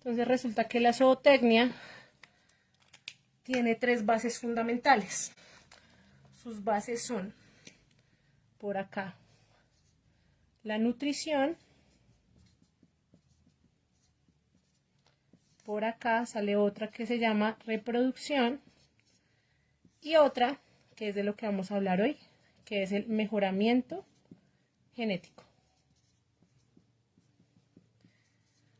Entonces resulta que la zootecnia tiene 3 bases fundamentales. Sus bases son, por acá, la nutrición. Por acá sale otra que se llama reproducción. Y otra, que es de lo que vamos a hablar hoy, que es el mejoramiento genético.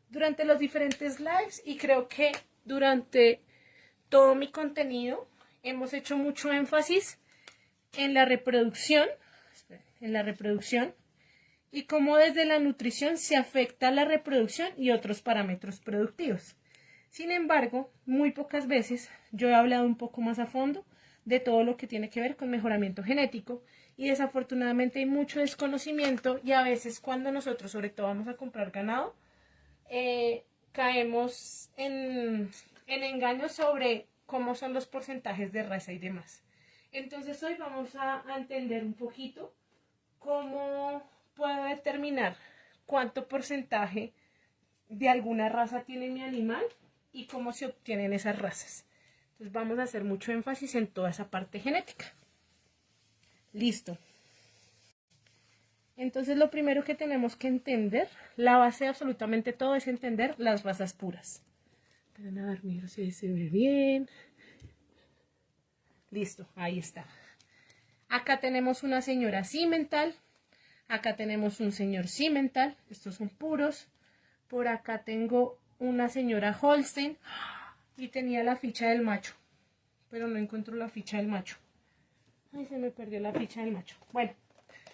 Durante los diferentes lives, y creo que durante todo mi contenido, hemos hecho mucho énfasis en la reproducción, y cómo desde la nutrición se afecta la reproducción y otros parámetros productivos. Sin embargo, muy pocas veces yo he hablado un poco más a fondo de todo lo que tiene que ver con mejoramiento genético, y desafortunadamente hay mucho desconocimiento, y a veces cuando nosotros sobre todo vamos a comprar ganado, caemos en engaños sobre cómo son los porcentajes de raza y demás. Entonces hoy vamos a entender un poquito cómo puedo determinar cuánto porcentaje de alguna raza tiene mi animal y cómo se obtienen esas razas. Entonces vamos a hacer mucho énfasis en toda esa parte genética. Listo. Entonces lo primero que tenemos que entender, la base de absolutamente todo, es entender las razas puras. Esperen a ver, miro si se ve bien. Listo, ahí está. Acá tenemos una señora cimental. Acá tenemos un señor cimental. Estos son puros. Por acá tengo una señora Holstein. Y tenía la ficha del macho, pero no encuentro la ficha del macho. Ay, se me perdió la ficha del macho. Bueno,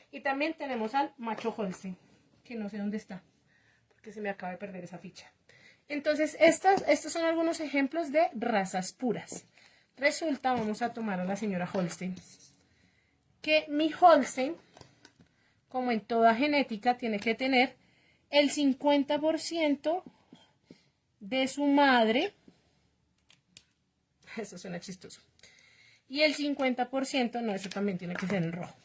y también tenemos al macho Holstein, que no sé dónde está, porque se me acaba de perder esa ficha. Entonces, estos son algunos ejemplos de razas puras. Resulta, vamos a tomar a la señora Holstein, que mi Holstein, como en toda genética, tiene que tener el 50% de su madre. Eso suena chistoso. Y el 50%, no, eso también tiene que ser en rojo.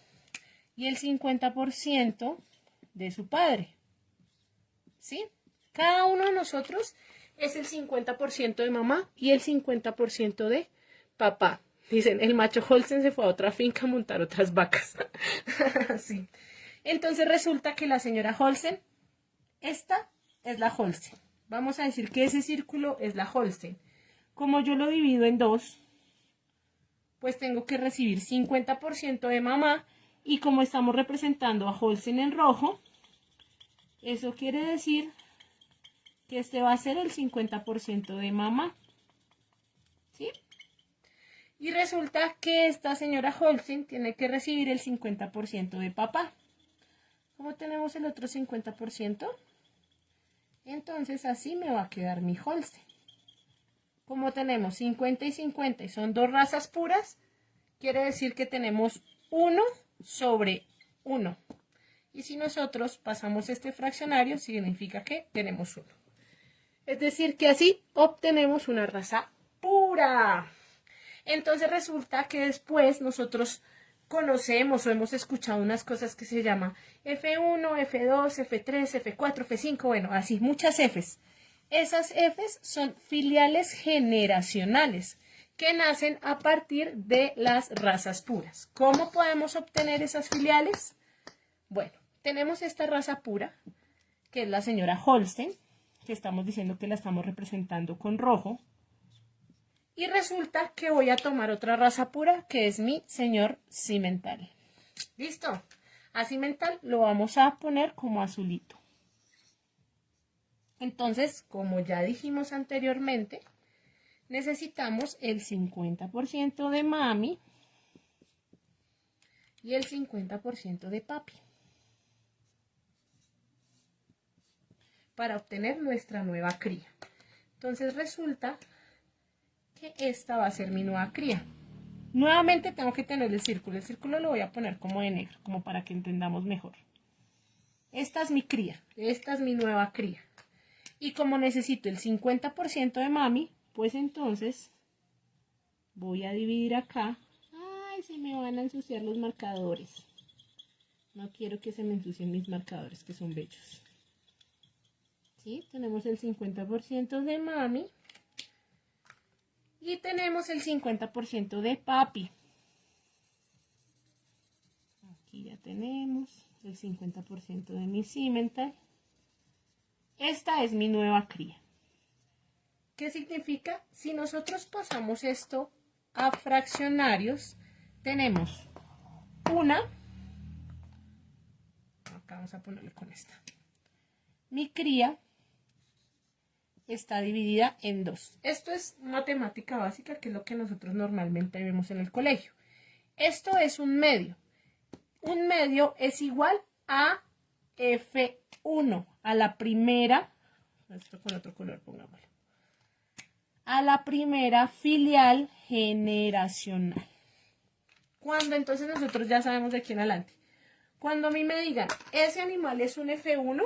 Y el 50% de su padre. ¿Sí? Cada uno de nosotros es el 50% de mamá y el 50% de papá. Dicen, el macho Holstein se fue a otra finca a montar otras vacas. Sí. Entonces resulta que la señora Holstein, esta es la Holstein. Vamos a decir que ese círculo es la Holstein. Como yo lo divido en dos, pues tengo que recibir 50% de mamá, y como estamos representando a Holstein en rojo, eso quiere decir que este va a ser el 50% de mamá. ¿Sí? Y resulta que esta señora Holstein tiene que recibir el 50% de papá. ¿Cómo tenemos el otro 50%? Entonces así me va a quedar mi Holstein. Como tenemos 50 y 50 y son dos razas puras, quiere decir que tenemos 1 sobre 1. Y si nosotros pasamos este fraccionario, significa que tenemos 1. Es decir, que así obtenemos una raza pura. Entonces resulta que después nosotros conocemos o hemos escuchado unas cosas que se llaman F1, F2, F3, F4, F5, bueno, así, muchas Fs. Esas Fs son filiales generacionales que nacen a partir de las razas puras. ¿Cómo podemos obtener esas filiales? Bueno, tenemos esta raza pura, que es la señora Holstein, que estamos diciendo que la estamos representando con rojo. Y resulta que voy a tomar otra raza pura, que es mi señor cimental. ¿Listo? A cimental lo vamos a poner como azulito. Entonces, como ya dijimos anteriormente, necesitamos el 50% de mami y el 50% de papi para obtener nuestra nueva cría. Entonces resulta que esta va a ser mi nueva cría. Nuevamente tengo que tener el círculo lo voy a poner como de negro, como para que entendamos mejor. Esta es mi cría, esta es mi nueva cría. Y como necesito el 50% de mami, pues entonces voy a dividir acá. Ay, se me van a ensuciar los marcadores. No quiero que se me ensucien mis marcadores, que son bellos. ¿Sí? Tenemos el 50% de mami y tenemos el 50% de papi. Aquí ya tenemos el 50% de mi cimental. Esta es mi nueva cría. ¿Qué significa? Si nosotros pasamos esto a fraccionarios, tenemos una, acá vamos a ponerle con esta. Mi cría está dividida en 2. Esto es matemática básica, que es lo que nosotros normalmente vemos en el colegio. Esto es un medio. Un medio es igual a F1, a la primera, esto con otro color, pongámoslo, a la primera filial generacional. Cuando entonces nosotros ya sabemos de aquí en adelante. Cuando a mí me digan, ese animal es un F1,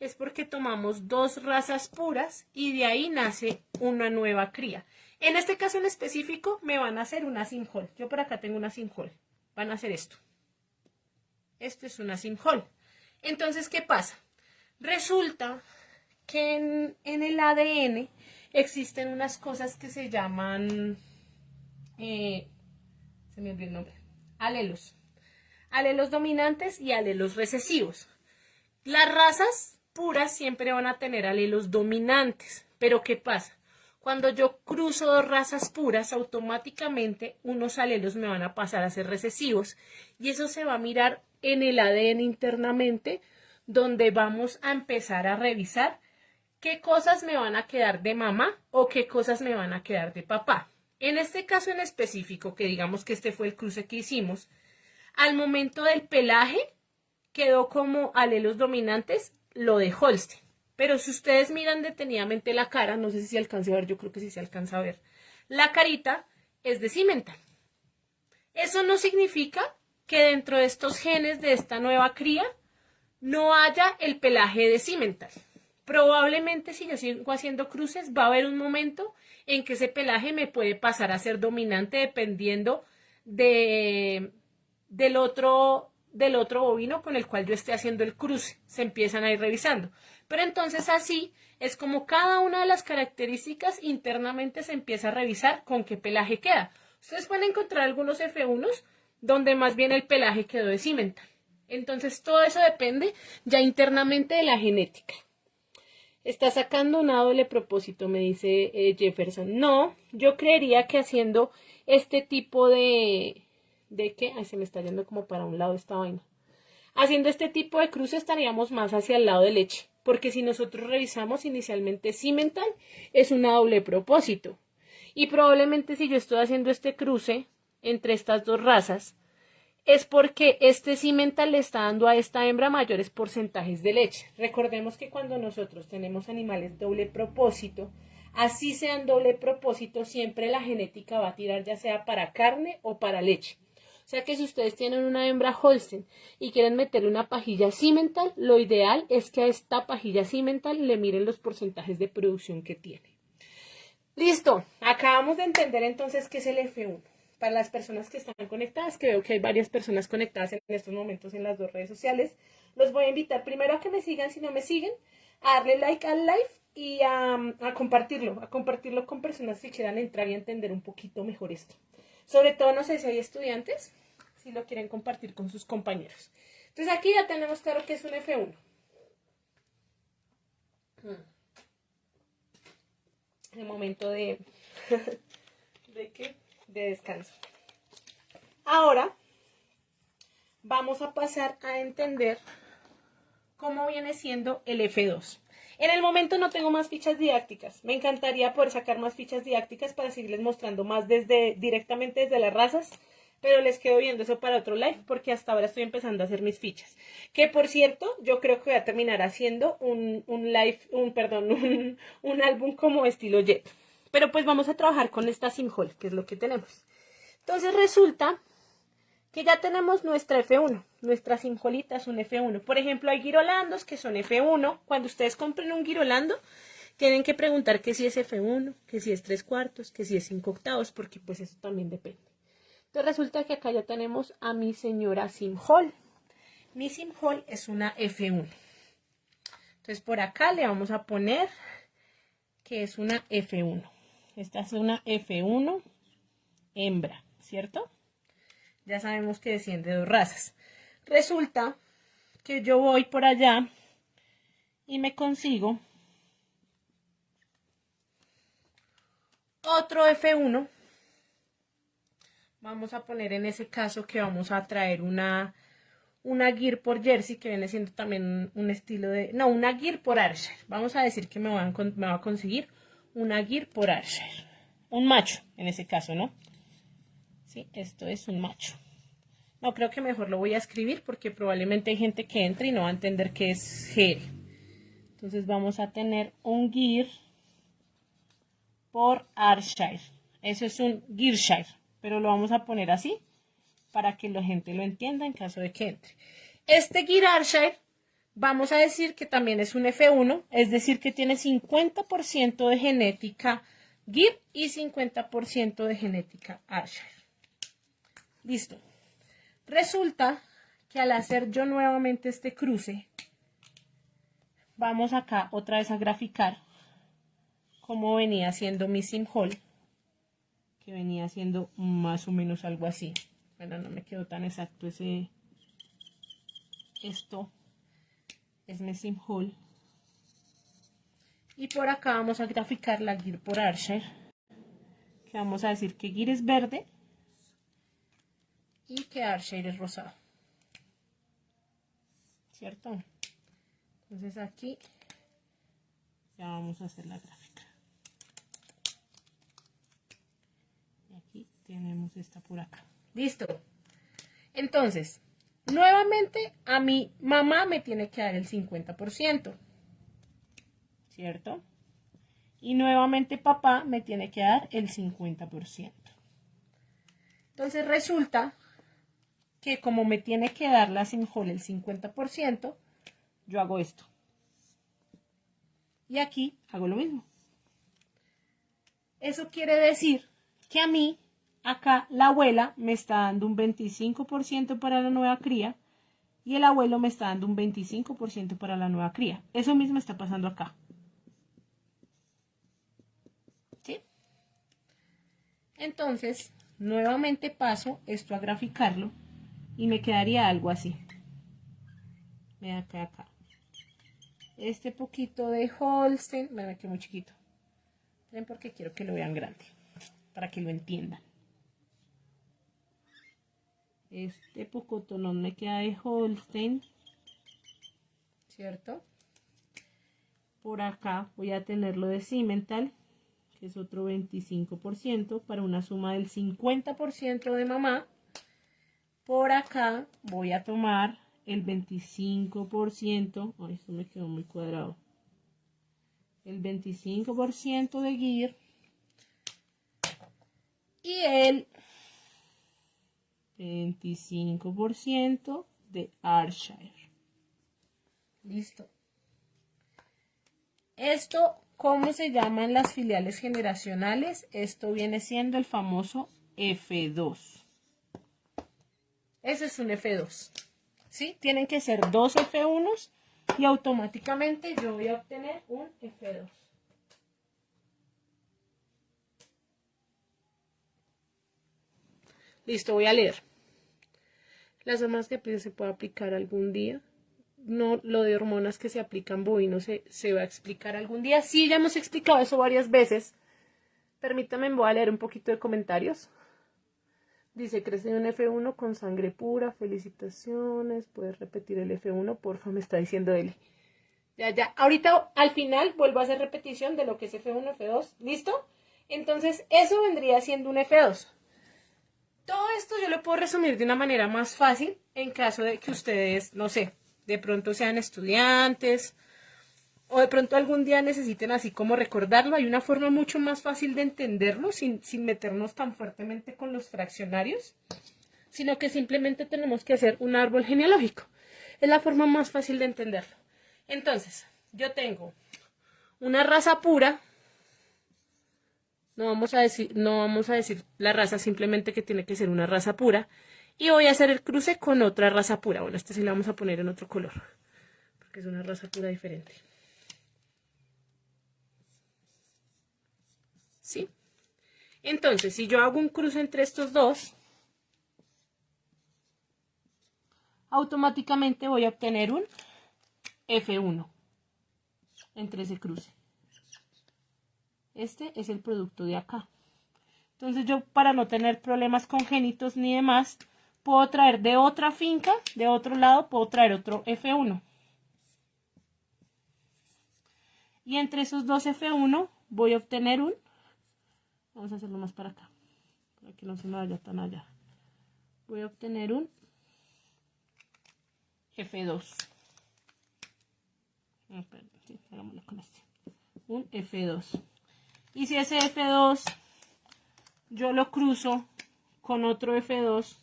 es porque tomamos 2 razas puras y de ahí nace una nueva cría. En este caso en específico me van a hacer una Simhol. Yo por acá tengo una Simhol. Van a hacer esto. Esto es una Simhol. Entonces, ¿qué pasa? Resulta que en el ADN existen unas cosas que se llaman, se me olvidó el nombre, alelos. Alelos dominantes y alelos recesivos. Las razas puras siempre van a tener alelos dominantes. Pero ¿qué pasa? Cuando yo cruzo 2 razas puras, automáticamente unos alelos me van a pasar a ser recesivos. Y eso se va a mirar en el ADN internamente, donde vamos a empezar a revisar qué cosas me van a quedar de mamá o qué cosas me van a quedar de papá. En este caso en específico, que digamos que este fue el cruce que hicimos, al momento del pelaje quedó como alelos dominantes lo de Holstein. Pero si ustedes miran detenidamente la cara, no sé si se alcanza a ver, yo creo que sí se alcanza a ver, la carita es de Cimental. Eso no significa que dentro de estos genes de esta nueva cría no haya el pelaje de Cimental. Probablemente si yo sigo haciendo cruces va a haber un momento en que ese pelaje me puede pasar a ser dominante dependiendo del otro bovino con el cual yo esté haciendo el cruce. Se empiezan a ir revisando. Pero entonces así es como cada una de las características internamente se empieza a revisar con qué pelaje queda. Ustedes pueden encontrar algunos F1s donde más bien el pelaje quedó de Cimental. Entonces todo eso depende ya internamente de la genética. Está sacando una doble propósito, me dice Jefferson. No, yo creería que haciendo este tipo ¿de qué? Ay, se me está yendo como para un lado esta vaina. Haciendo este tipo de cruce estaríamos más hacia el lado de leche. Porque si nosotros revisamos inicialmente Cimental, es una doble propósito. Y probablemente si yo estoy haciendo este cruce entre estas 2 razas, es porque este Cimental le está dando a esta hembra mayores porcentajes de leche. Recordemos que cuando nosotros tenemos animales doble propósito, así sean doble propósito, siempre la genética va a tirar ya sea para carne o para leche. O sea que si ustedes tienen una hembra Holstein y quieren meterle una pajilla Cimental, lo ideal es que a esta pajilla Cimental le miren los porcentajes de producción que tiene. Listo, acabamos de entender entonces qué es el F1. Para las personas que están conectadas, que veo que hay varias personas conectadas en estos momentos en las 2 redes sociales, los voy a invitar primero a que me sigan, si no me siguen, a darle like al live y a compartirlo con personas que quieran entrar y entender un poquito mejor esto. Sobre todo, no sé si hay estudiantes, si lo quieren compartir con sus compañeros. Entonces aquí ya tenemos claro que es un F1. El momento de ¿de qué? De descanso. Ahora vamos a pasar a entender cómo viene siendo el F2. En el momento no tengo más fichas didácticas. Me encantaría poder sacar más fichas didácticas para seguirles mostrando más directamente desde las razas, pero les quedo viendo eso para otro live porque hasta ahora estoy empezando a hacer mis fichas. Que por cierto, yo creo que voy a terminar haciendo un álbum como estilo Jet. Pero pues vamos a trabajar con esta Simhol, que es lo que tenemos. Entonces resulta que ya tenemos nuestra F1, nuestra Simholita es un F1. Por ejemplo, hay girolandos que son F1. Cuando ustedes compren un girolando, tienen que preguntar que si es F1, que si es 3/4, que si es 5/8, porque pues eso también depende. Entonces resulta que acá ya tenemos a mi señora Simhol. Mi Simhol es una F1. Entonces por acá le vamos a poner que es una F1. Esta es una F1 hembra, ¿cierto? Ya sabemos que desciende de 2 razas. Resulta que yo voy por allá y me consigo otro F1. Vamos a poner en ese caso que vamos a traer una Gyr por Jersey, que viene siendo también un estilo de... No, una Gyr por Ayrshire. Vamos a decir que me va a conseguir una Gyr por Ayrshire. Un macho, en ese caso, ¿no? Sí, esto es un macho. No, creo que mejor lo voy a escribir porque probablemente hay gente que entre y no va a entender qué es GR. Entonces vamos a tener un Gyr por Ayrshire. Eso es un Gyrshire, pero lo vamos a poner así para que la gente lo entienda en caso de que entre. Este Gyr Ayrshire, vamos a decir que también es un F1, es decir que tiene 50% de genética Gyr y 50% de genética Ayrshire. Listo. Resulta que al hacer yo nuevamente este cruce, vamos acá otra vez a graficar cómo venía siendo mi Simhall, que venía siendo más o menos algo así. Bueno, no me quedó tan exacto esto es mi Simhall. Y por acá vamos a graficar la Gyr por Ayrshire, que vamos a decir que Gyr es verde y que Ayrshire es rosado, ¿cierto? Entonces aquí ya vamos a hacer la gráfica. Y aquí tenemos esta por acá. Listo. Entonces, nuevamente a mi mamá me tiene que dar el 50%, ¿cierto? Y nuevamente papá me tiene que dar el 50%. Entonces resulta que como me tiene que dar la Simhall el 50%, yo hago esto. Y aquí hago lo mismo. Eso quiere decir que a mí, acá la abuela me está dando un 25% para la nueva cría y el abuelo me está dando un 25% para la nueva cría. Eso mismo está pasando acá. ¿Sí? Entonces, nuevamente paso esto a graficarlo y me quedaría algo así. Vean acá. Este poquito de Holstein, me quedó muy chiquito. Ven porque quiero que lo vean grande, para que lo entiendan. Este pocotonón me queda de Holstein, ¿cierto? Por acá voy a tenerlo de Simmental, que es otro 25%, para una suma del 50% de mamá. Por acá voy a tomar el 25%, ay, esto me quedó muy cuadrado, el 25% de Gyr y el 25% de Ayrshire. Listo. Esto, ¿cómo se llaman las filiales generacionales? Esto viene siendo el famoso F2. Ese es un F2. ¿Sí? Tienen que ser 2 F1s y automáticamente yo voy a obtener un F2. Listo, voy a leer. Las hormonas que se puede aplicar algún día. No, lo de hormonas que se aplican bovinos se va a explicar algún día. Sí, ya hemos explicado eso varias veces. Permítanme, voy a leer un poquito de comentarios. Dice, crece un F1 con sangre pura, felicitaciones. ¿Puedes repetir el F1? Porfa, me está diciendo él. Ya. Ahorita al final vuelvo a hacer repetición de lo que es F1, F2. ¿Listo? Entonces, eso vendría siendo un F2. Todo esto yo lo puedo resumir de una manera más fácil en caso de que ustedes, no sé, de pronto sean estudiantes o de pronto algún día necesiten así como recordarlo. Hay una forma mucho más fácil de entenderlo sin meternos tan fuertemente con los fraccionarios, sino que simplemente tenemos que hacer un árbol genealógico. Es la forma más fácil de entenderlo. Entonces, yo tengo una raza pura. No vamos a decir la raza, simplemente que tiene que ser una raza pura. Y voy a hacer el cruce con otra raza pura. Bueno, este sí la vamos a poner en otro color, porque es una raza pura diferente. ¿sí? Entonces, si yo hago un cruce entre estos dos, automáticamente voy a obtener un F1 entre ese cruce. Este es el producto de acá. Entonces yo, para no tener problemas congénitos ni demás, puedo traer de otra finca, de otro lado, puedo traer otro F1. Y entre esos dos F1 voy a obtener un... Vamos a hacerlo más para acá, para que no se me vaya tan allá. Voy a obtener un F2. Sí, hagámoslo con este. Un F2. Y si ese F2 yo lo cruzo con otro F2,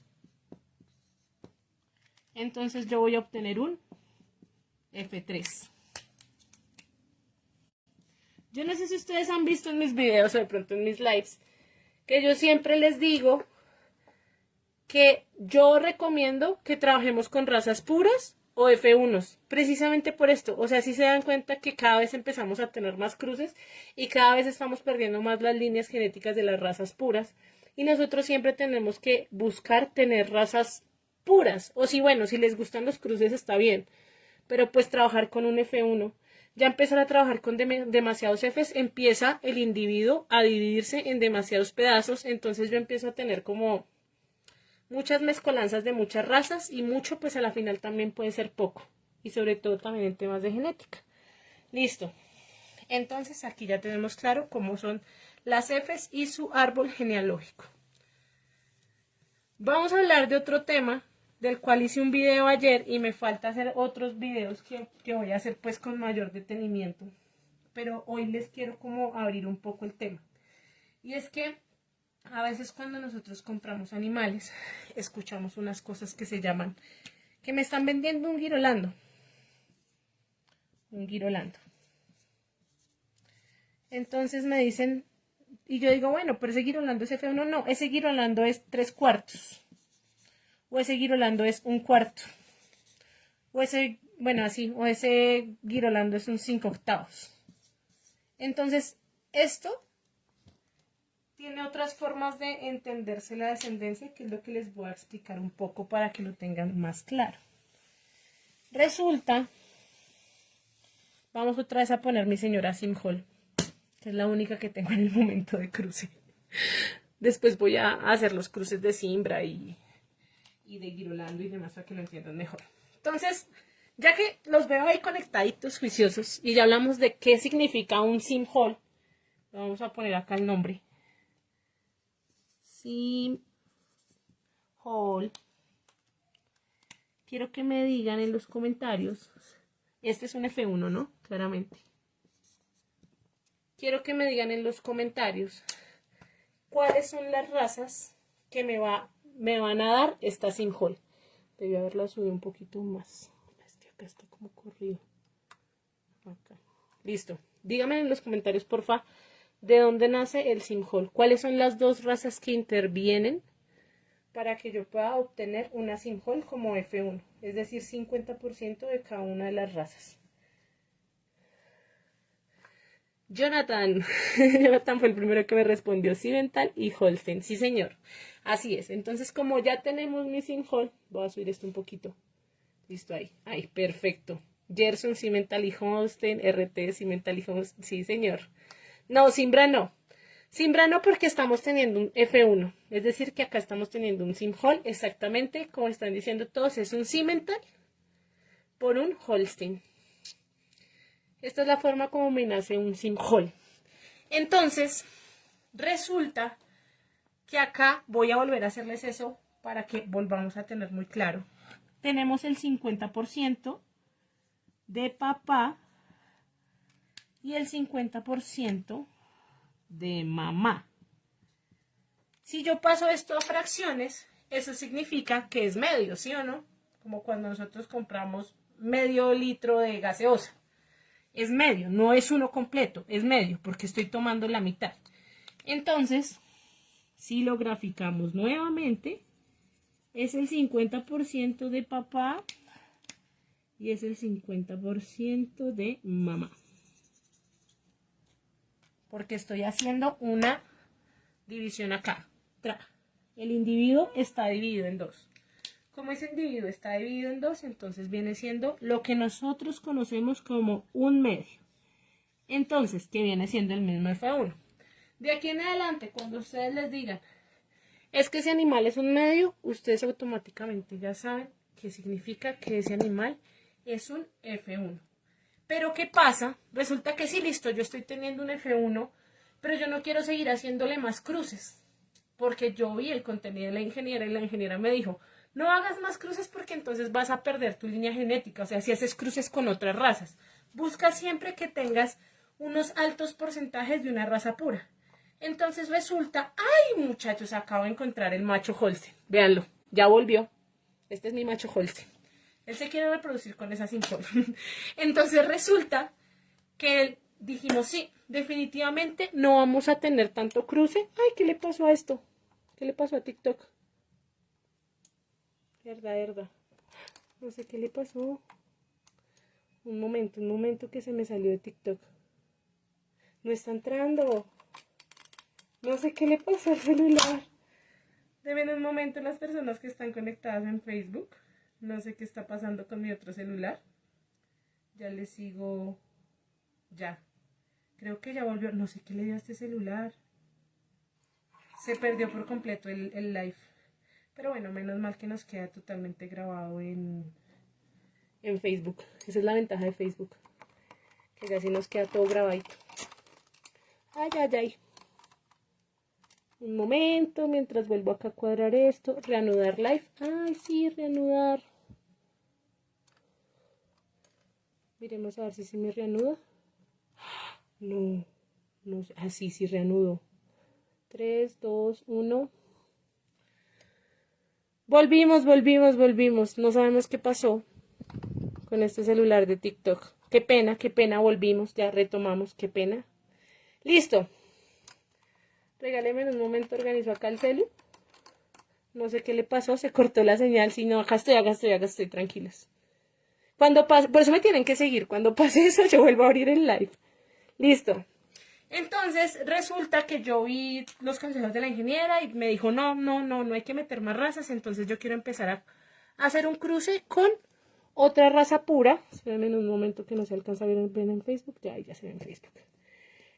entonces yo voy a obtener un F3. Yo no sé si ustedes han visto en mis videos o de pronto en mis lives, que yo siempre les digo que yo recomiendo que trabajemos con razas puras o F1s, precisamente por esto. O sea, si se dan cuenta que cada vez empezamos a tener más cruces y cada vez estamos perdiendo más las líneas genéticas de las razas puras. Y nosotros siempre tenemos que buscar tener razas puras. O si, bueno, si les gustan los cruces está bien, pero pues trabajar con un F1. Ya empezar a trabajar con demasiados Fs, empieza el individuo a dividirse en demasiados pedazos. Entonces yo empiezo a tener como muchas mezcolanzas de muchas razas y mucho pues a la final también puede ser poco. Y sobre todo también en temas de genética. Listo. Entonces aquí ya tenemos claro cómo son las Fs y su árbol genealógico. Vamos a hablar de otro tema del cual hice un video ayer y me falta hacer otros videos que voy a hacer pues con mayor detenimiento. Pero hoy les quiero como abrir un poco el tema. Y es que a veces cuando nosotros compramos animales, escuchamos unas cosas que se llaman, que me están vendiendo un girolando. Un girolando. Entonces me dicen, y yo digo, bueno, pero ese girolando es F1. No, ese girolando es 3/4. O ese girolando es 1/4. O ese, bueno, así, o ese girolando es un 5/8. Entonces, esto tiene otras formas de entenderse la descendencia, que es lo que les voy a explicar un poco para que lo tengan más claro. Resulta, vamos otra vez a poner mi señora Simhol, que es la única que tengo en el momento de cruce. Después voy a hacer los cruces de Simbra y de Girolando y demás para que lo entiendan mejor. Entonces, ya que los veo ahí conectaditos, juiciosos, y ya hablamos de qué significa un Simhol, vamos a poner acá el nombre. Simhol. Quiero que me digan en los comentarios. Este es un F1, ¿no? Claramente. Quiero que me digan en los comentarios cuáles son las razas que me van a dar esta Simhol. Debí haberla subido un poquito más. Acá está como corrido. Acá. Listo. Díganme en los comentarios, porfa, de dónde nace el Simhol. ¿Cuáles son las dos razas que intervienen para que yo pueda obtener una Simhol como F1? Es decir, 50% de cada una de las razas. Jonathan. Jonathan fue el primero que me respondió. Simmental y Holstein. Sí, señor. Así es. Entonces, como ya tenemos mi Simhol, voy a subir esto un poquito. Listo, ahí. Ahí, perfecto. Gerson, Simmental y Holstein. RT, Simmental y Holstein. Sí, señor. No, Simbra no. Simbra no, porque estamos teniendo un F1. Es decir, que acá estamos teniendo un Simhol. Exactamente, como están diciendo todos, es un Simmental por un Holstein. Esta es la forma como me nace un Simhol. Entonces, resulta que acá voy a volver a hacerles eso para que volvamos a tener muy claro. Tenemos el 50% de papá y el 50% de mamá. Si yo paso esto a fracciones, eso significa que es medio, ¿sí o no? Como cuando nosotros compramos medio litro de gaseosa. Es medio, no es uno completo, es medio, porque estoy tomando la mitad. Entonces, si lo graficamos nuevamente, es el 50% de papá y es el 50% de mamá. porque estoy haciendo una división acá. El individuo está dividido en dos. Como ese individuo está dividido en dos, entonces viene siendo lo que nosotros conocemos como un medio. Entonces, que viene siendo el mismo F1. De aquí en adelante, cuando ustedes les digan, es que ese animal es un medio, ustedes automáticamente ya saben qué significa que ese animal es un F1. Pero ¿qué pasa? Resulta que sí, listo, yo estoy teniendo un F1, pero yo no quiero seguir haciéndole más cruces, porque yo vi el contenido de la ingeniera y la ingeniera me dijo, no hagas más cruces porque entonces vas a perder tu línea genética, o sea, si haces cruces con otras razas. Busca siempre que tengas unos altos porcentajes de una raza pura. Entonces resulta, ¡ay, muchachos! Acabo de encontrar el macho Holstein. Véanlo, ya volvió. Este es mi macho Holstein. Él se quiere reproducir con esa Simple. Entonces resulta que dijimos, sí, definitivamente no vamos a tener tanto cruce. ¡Ay, qué le pasó a esto! ¿Qué le pasó a TikTok? Verdad. No sé qué le pasó. Un momento que se me salió de TikTok. No está entrando. No sé qué le pasó al celular. Deben un momento las personas que están conectadas en Facebook. No sé qué está pasando con mi otro celular. Ya le sigo. Ya. Creo que ya volvió. No sé qué le dio a este celular. Se perdió por completo el live. Pero bueno, menos mal que nos queda totalmente grabado en Facebook. Esa es la ventaja de Facebook. Que casi nos queda todo grabadito. Ay. Un momento, mientras vuelvo acá a cuadrar esto. Reanudar live. Ay, sí, reanudar. Miremos a ver si se me reanuda. No sé. Ah, sí, reanudo. 3, 2, 1. Volvimos. No sabemos qué pasó con este celular de TikTok. Qué pena, volvimos. Ya retomamos, qué pena. Listo. Regáleme un momento, organizo acá el celu. No sé qué le pasó, se cortó la señal. Si no, acá estoy, tranquilos. Cuando pase, por eso me tienen que seguir. Cuando pase eso, yo vuelvo a abrir el live. Listo. Entonces, resulta que yo vi los consejos de la ingeniera y me dijo, no hay que meter más razas. Entonces, yo quiero empezar a hacer un cruce con otra raza pura. Espérenme en un momento que no se alcanza a ver en Facebook. Ya se ve en Facebook.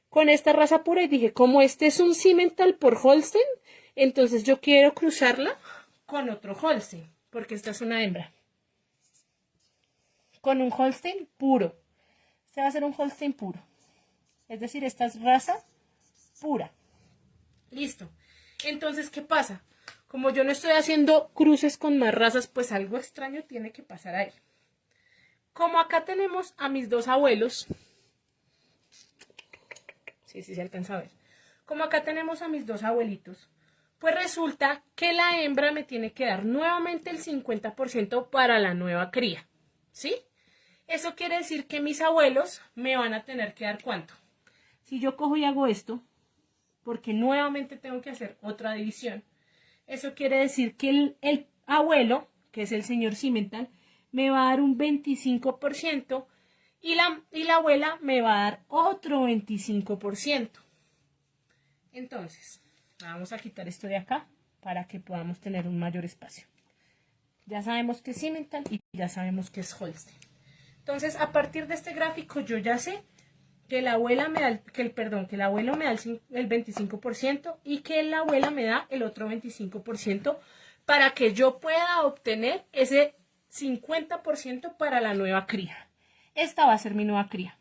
Con esta raza pura y dije, como este es un Simmental por Holstein, entonces yo quiero cruzarla con otro Holstein, porque esta es una hembra. Con un Holstein puro. Este va a ser un Holstein puro. Es decir, esta es raza pura. Listo. Entonces, ¿qué pasa? Como yo no estoy haciendo cruces con más razas, pues algo extraño tiene que pasar ahí. Como acá tenemos a mis dos abuelos. Sí, se alcanza a ver. Como acá tenemos a mis dos abuelitos, pues resulta que la hembra me tiene que dar nuevamente el 50% para la nueva cría. ¿Sí? Eso quiere decir que mis abuelos me van a tener que dar ¿cuánto? Si yo cojo y hago esto, porque nuevamente tengo que hacer otra división, eso quiere decir que el abuelo, que es el señor Simmental, me va a dar un 25% y la abuela me va a dar otro 25%. Entonces, vamos a quitar esto de acá para que podamos tener un mayor espacio. Ya sabemos que es Simmental y ya sabemos que es Holstein. Entonces, a partir de este gráfico yo ya sé que la abuela me da, que el abuelo me da el 25% y que la abuela me da el otro 25% para que yo pueda obtener ese 50% para la nueva cría. Esta va a ser mi nueva cría.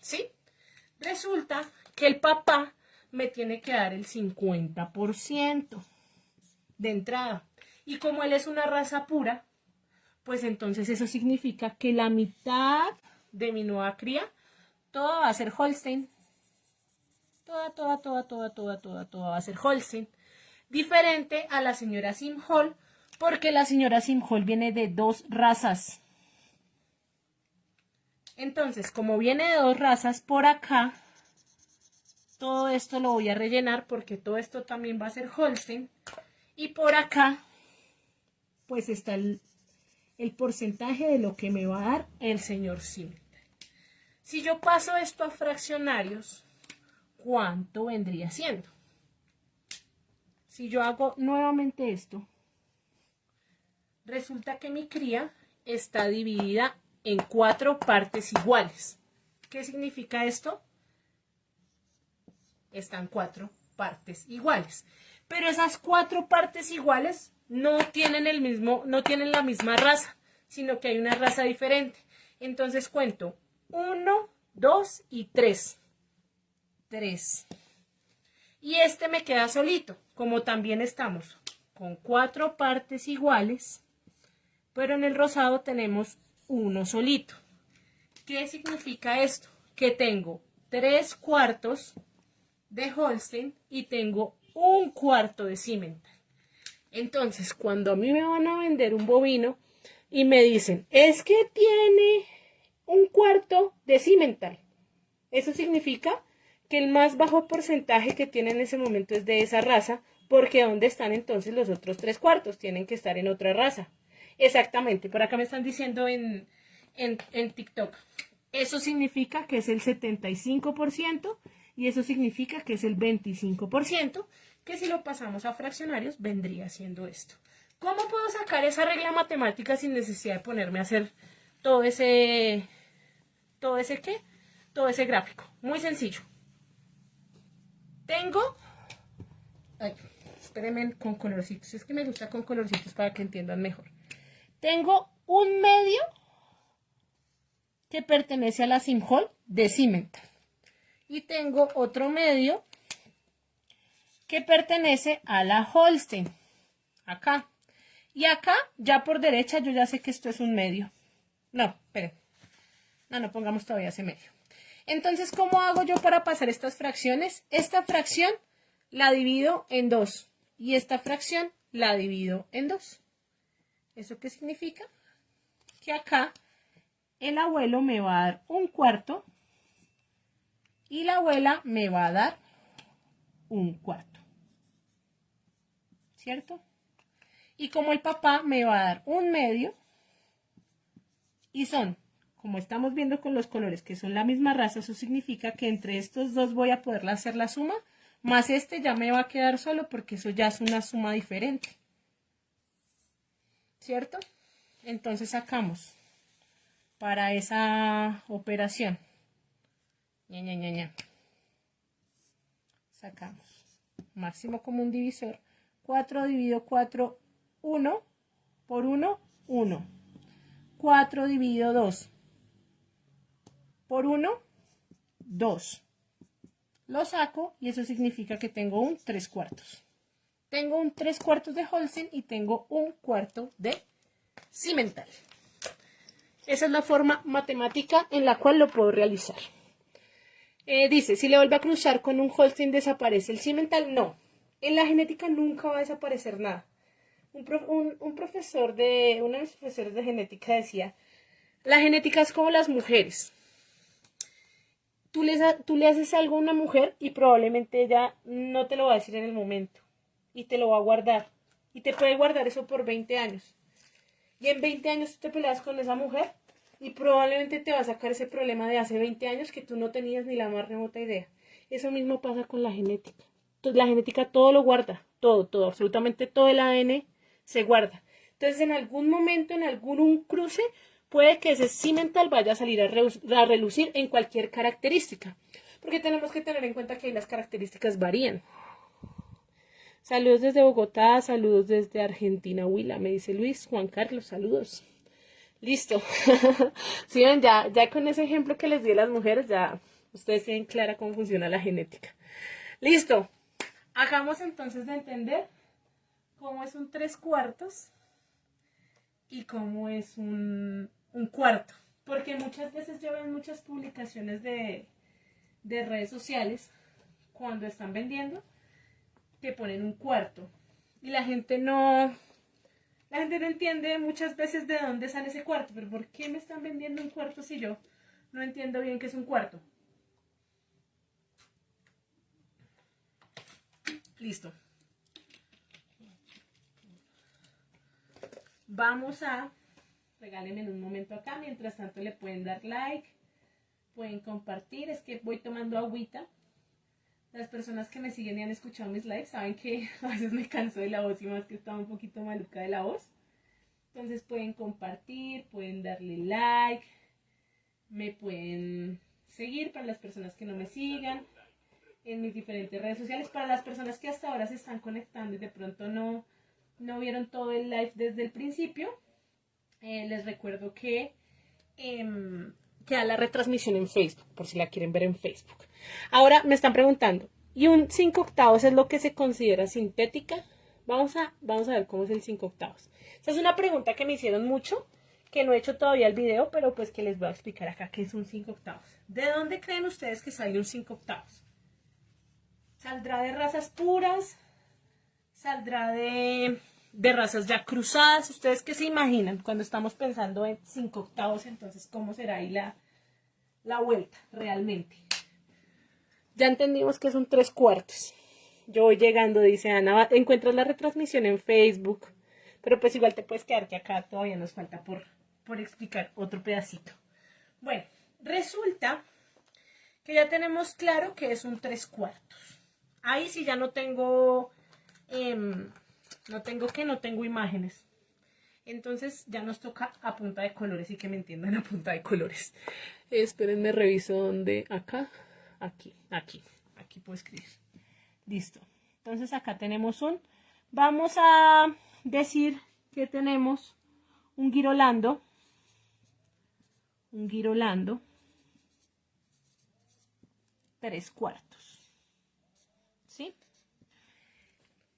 ¿Sí? Resulta que el papá me tiene que dar el 50% de entrada. Y como él es una raza pura, pues entonces eso significa que la mitad de mi nueva cría, toda va a ser Holstein. Toda va a ser Holstein. Diferente a la señora Simhol, porque la señora Simhol viene de dos razas. Entonces, como viene de dos razas, por acá, todo esto lo voy a rellenar porque todo esto también va a ser Holstein. Y por acá, pues está el porcentaje de lo que me va a dar el señor Simmental. Si yo paso esto a fraccionarios, ¿cuánto vendría siendo? Si yo hago nuevamente esto, resulta que mi cría está dividida en 4 partes iguales. ¿Qué significa esto? Están 4 partes iguales. Pero esas 4 partes iguales no tienen la misma raza, sino que hay una raza diferente. Entonces cuento 1, 2 y 3. 3. Y este me queda solito, como también estamos con 4 partes iguales, pero en el rosado tenemos uno solito. ¿Qué significa esto? Que tengo 3 cuartos de Holstein y tengo 1 cuarto de Simmental. Entonces, cuando a mí me van a vender un bovino y me dicen, es que tiene 1 cuarto de Simmental, eso significa que el más bajo porcentaje que tiene en ese momento es de esa raza, porque ¿dónde están entonces los otros 3 cuartos? Tienen que estar en otra raza. Exactamente, por acá me están diciendo en TikTok. Eso significa que es el 75% y eso significa que es el 25%, que si lo pasamos a fraccionarios vendría siendo esto. ¿Cómo puedo sacar esa regla matemática sin necesidad de ponerme a hacer todo ese gráfico? Muy sencillo. Tengo, espérenme con colorcitos, es que me gusta con colorcitos para que entiendan mejor. Tengo un medio que pertenece a la Simhol de Simmental. Y tengo otro medio que pertenece a la Holstein. Acá. Y acá, ya por derecha, yo ya sé que esto es un medio. No, esperen. No pongamos todavía ese medio. Entonces, ¿cómo hago yo para pasar estas fracciones? Esta fracción la divido en 2. Y esta fracción la divido en 2. ¿Eso qué significa? Que acá el abuelo me va a dar 1 cuarto y la abuela me va a dar 1 cuarto. ¿Cierto? Y como el papá me va a dar 1 medio, y son, como estamos viendo con los colores, que son la misma raza, eso significa que entre estos dos voy a poder hacer la suma, más este ya me va a quedar solo porque eso ya es una suma diferente. ¿Cierto? Entonces sacamos para esa operación. Sacamos máximo común divisor. 4 dividido 4, 1. Por 1, 1. 4 dividido 2. Por 1, 2. Lo saco y eso significa que tengo un 3 cuartos. Tengo un 3 cuartos de Holstein y tengo 1 cuarto de Simmental. Esa es la forma matemática en la cual lo puedo realizar. Dice, si le vuelve a cruzar con un Holstein, ¿desaparece el Simmental? No. En la genética nunca va a desaparecer nada. Uno de mis profesores de genética decía, la genética es como las mujeres. Tú le haces algo a una mujer y probablemente ella no te lo va a decir en el momento. Y te lo va a guardar. Y te puede guardar eso por 20 años. Y en 20 años tú te peleas con esa mujer y probablemente te va a sacar ese problema de hace 20 años que tú no tenías ni la más remota idea. Eso mismo pasa con la genética. La genética todo lo guarda. Todo, absolutamente todo el ADN se guarda. Entonces en algún momento, en algún cruce, puede que ese Simmental vaya a salir a relucir en cualquier característica. Porque tenemos que tener en cuenta que las características varían. Saludos desde Bogotá, saludos desde Argentina, Huila, me dice Luis, Juan Carlos, saludos. Listo. ¿Sí ven? Ya con ese ejemplo que les di a las mujeres, ya ustedes tienen clara cómo funciona la genética. Listo. Hagamos entonces de entender cómo es un 3 cuartos y cómo es un cuarto. Porque muchas veces yo veo en muchas publicaciones de redes sociales, cuando están vendiendo, que ponen un cuarto. Y la gente no entiende muchas veces de dónde sale ese cuarto. Pero ¿por qué me están vendiendo un cuarto si yo no entiendo bien qué es un cuarto? Listo. Vamos a, regálenme en un momento acá, mientras tanto le pueden dar like, pueden compartir. Es que voy tomando agüita. Las personas que me siguen y han escuchado mis lives saben que a veces me canso de la voz y más que estaba un poquito maluca de la voz. Entonces pueden compartir, pueden darle like, me pueden seguir para las personas que no me sigan en mis diferentes redes sociales. Para las personas que hasta ahora se están conectando y de pronto no vieron todo el live desde el principio, les recuerdo que queda la retransmisión en Facebook, por si la quieren ver en Facebook. Ahora me están preguntando, ¿y un 5/8 es lo que se considera sintética? Vamos a ver cómo es el 5/8. Esa es una pregunta que me hicieron mucho, que no he hecho todavía el video, pero pues que les voy a explicar acá qué es un 5/8. ¿De dónde creen ustedes que sale un 5/8? ¿Saldrá de razas puras? ¿Saldrá de razas ya cruzadas? ¿Ustedes qué se imaginan cuando estamos pensando en 5/8? Entonces, ¿cómo será ahí la vuelta realmente? Ya entendimos que es un 3/4. Yo voy llegando, dice Ana. Encuentras la retransmisión en Facebook, pero pues igual te puedes quedar que acá todavía nos falta por explicar otro pedacito. Bueno, resulta que ya tenemos claro que es un 3/4. Ahí sí ya no tengo, no tengo imágenes. Entonces ya nos toca a punta de colores y que me entiendan a punta de colores. Espérenme, reviso dónde, acá, aquí puedo escribir. Listo. Entonces acá tenemos vamos a decir que tenemos un girolando 3/4. ¿Sí?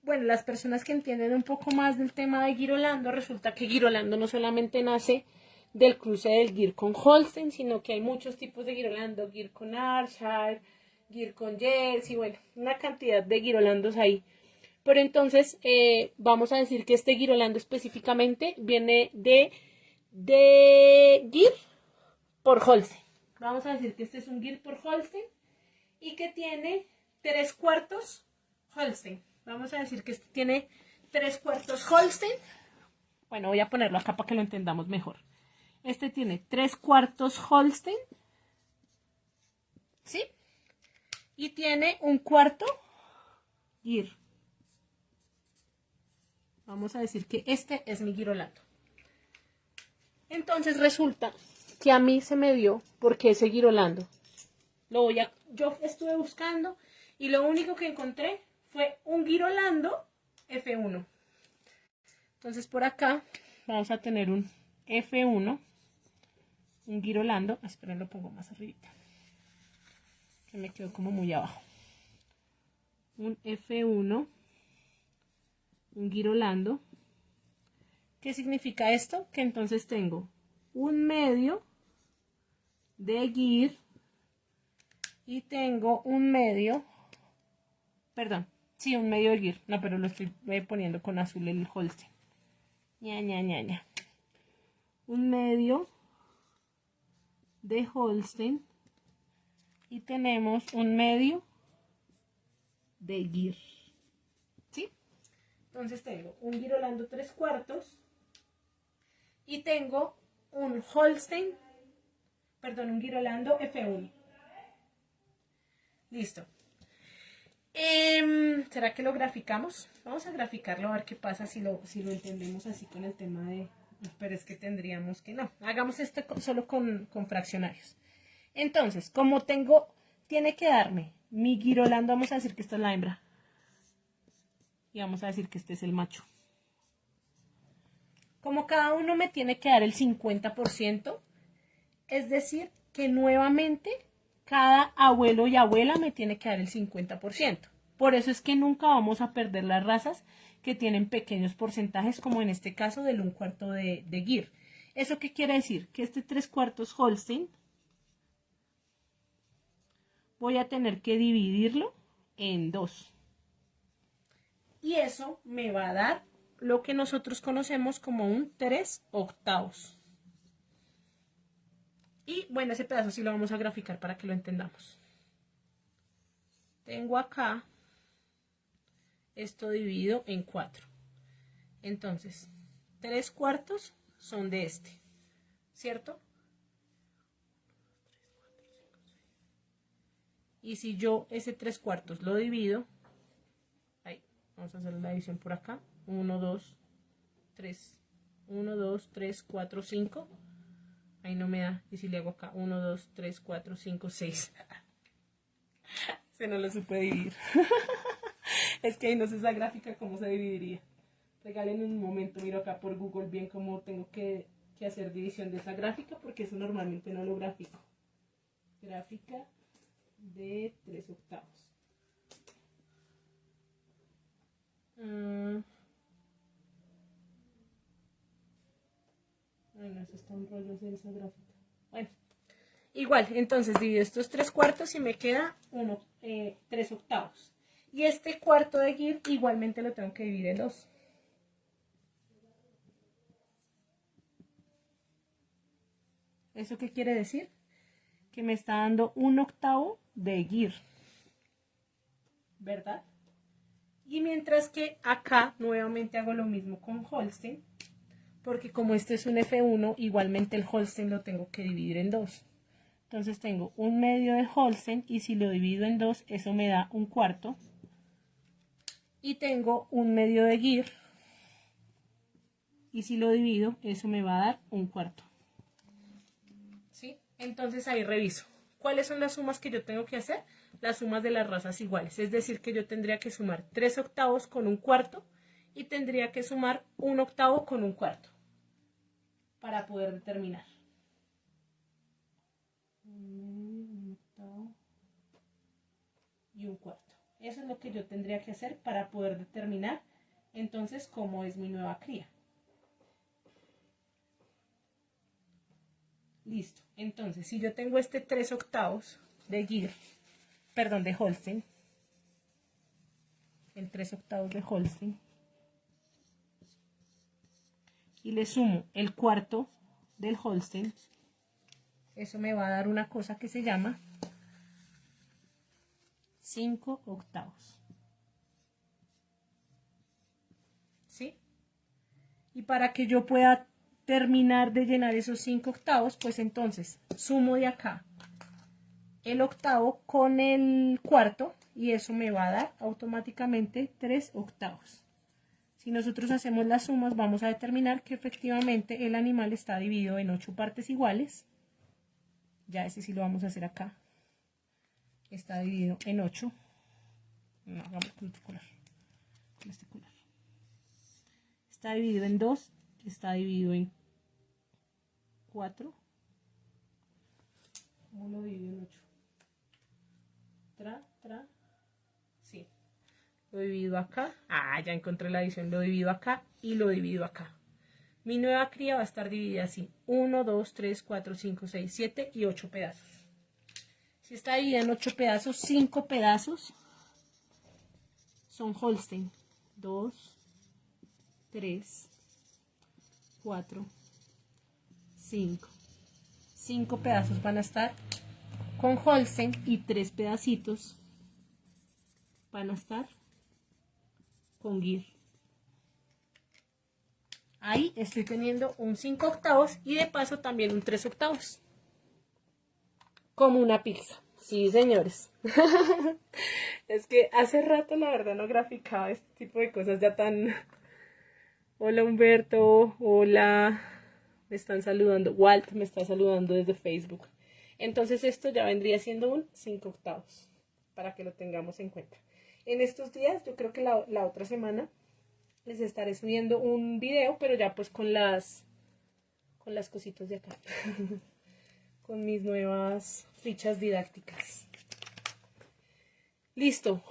Bueno, las personas que entienden un poco más del tema de Girolando, resulta que Girolando no solamente nace del cruce del Gir con Holstein, sino que hay muchos tipos de Girolando, Gir con Ayrshire, Gir con Jersey, bueno, una cantidad de Girolandos ahí. Pero entonces vamos a decir que este Girolando específicamente viene de Gir por Holstein. Vamos a decir que este es un Gir por Holstein y que tiene 3/4 Holstein. Vamos a decir que este tiene 3/4 Holstein. Bueno, voy a ponerlo acá para que lo entendamos mejor. Este tiene 3/4 Holstein. ¿Sí? Y tiene 1/4 Gir. Vamos a decir que este es mi Girolando. Entonces resulta que a mí se me dio porque ese Girolando. Yo estuve buscando y lo único que encontré fue un Girolando F1. Entonces por acá vamos a tener un F1, un Girolando. Esperen, lo pongo más arriba, que me quedó como muy abajo. Un F1, un Girolando. ¿Qué significa esto? Que entonces tengo un medio de Gir y tengo un medio, perdón, sí, un medio de Gir. No, pero lo estoy poniendo con azul el Holstein. Un medio de Holstein y tenemos un medio de Gir. ¿Sí? Entonces tengo un Girolando 3/4 y tengo un Holstein, perdón, un Girolando F1. Listo. ¿Será que lo graficamos? Vamos a graficarlo a ver qué pasa si lo entendemos así con el tema de... Pero es que tendríamos que... No, hagamos esto solo con fraccionarios. Entonces, como tiene que darme mi Girolando, vamos a decir que esta es la hembra. Y vamos a decir que este es el macho. Como cada uno me tiene que dar el 50%, es decir, que nuevamente cada abuelo y abuela me tiene que dar el 50%. Por eso es que nunca vamos a perder las razas que tienen pequeños porcentajes, como en este caso del 1/4 de Gir. ¿Eso qué quiere decir? Que este 3/4 Holstein voy a tener que dividirlo en 2. Y eso me va a dar lo que nosotros conocemos como un 3/8. Y bueno, ese pedazo sí lo vamos a graficar para que lo entendamos. Tengo acá esto dividido en 4. Entonces, 3/4 son de este, ¿cierto? Y si yo ese 3/4 lo divido, ahí, vamos a hacer la división por acá, 1, 2, 3, 1, 2, 3, 4, 5, ahí no me da, y si le hago acá, 1, 2, 3, 4, 5, 6, se no lo supe dividir, es que ahí no sé esa gráfica cómo se dividiría, regalen un momento, miro acá por Google bien cómo tengo que hacer división de esa gráfica, porque eso normalmente no lo grafico, gráfica de 3/8. Ay, no, eso está un rollo de esa gráfica. Bueno, igual, entonces divido estos 3/4 y me queda 3/8. Y este cuarto de GIR igualmente lo tengo que dividir en 2. ¿Eso qué quiere decir? Que me está dando 1/8 de GIR, ¿verdad? Y mientras que acá nuevamente hago lo mismo con Holstein, porque como este es un F1, igualmente el Holstein lo tengo que dividir en 2. Entonces tengo 1/2 de Holstein y si lo divido en 2, eso me da 1/4. Y tengo 1/2 de GIR y si lo divido, eso me va a dar 1/4. ¿Sí? Entonces ahí reviso. ¿Cuáles son las sumas que yo tengo que hacer? Las sumas de las razas iguales. Es decir, que yo tendría que sumar 3/8 con 1/4 y tendría que sumar 1/8 con 1/4 para poder determinar. 1/8 y 1/4. Eso es lo que yo tendría que hacer para poder determinar entonces cómo es mi nueva cría. Listo. Entonces, si yo tengo este 3/8 de GIR, perdón, de Holstein, el 3/8 de Holstein, y le sumo el 1/4 del Holstein, eso me va a dar una cosa que se llama 5/8. ¿Sí? Y para que yo pueda terminar de llenar esos 5/8, pues entonces sumo de acá el 1/8 con el 1/4 y eso me va a dar automáticamente 3/8. Si nosotros hacemos las sumas, vamos a determinar que efectivamente el animal está dividido en 8 partes iguales. Ya ese sí lo vamos a hacer acá. Está dividido en 8. No, hagamos con otro color. Con este color. Está dividido en 2. Está dividido en 4. ¿Cómo lo divido en 8? Sí. Lo divido acá. Ah, ya encontré la división. Lo divido acá y lo divido acá. Mi nueva cría va a estar dividida así. 1, 2, 3, 4, 5, 6, 7 y 8 pedazos. Si está dividida en 8 pedazos, 5 pedazos son Holstein. 2, 3, 4, 5. 5 pedazos van a estar con Holstein y 3 pedacitos van a estar con GIR. Ahí estoy teniendo un 5/8 y de paso también un 3/8. Como una pizza. Sí, señores. Es que hace rato la verdad no graficaba este tipo de cosas ya tan... Hola Humberto, hola, me están saludando, Walt me está saludando desde Facebook. Entonces esto ya vendría siendo un 5/8, para que lo tengamos en cuenta. En estos días, yo creo que la otra semana, les estaré subiendo un video, pero ya pues con las cositas de acá, con mis nuevas fichas didácticas. Listo.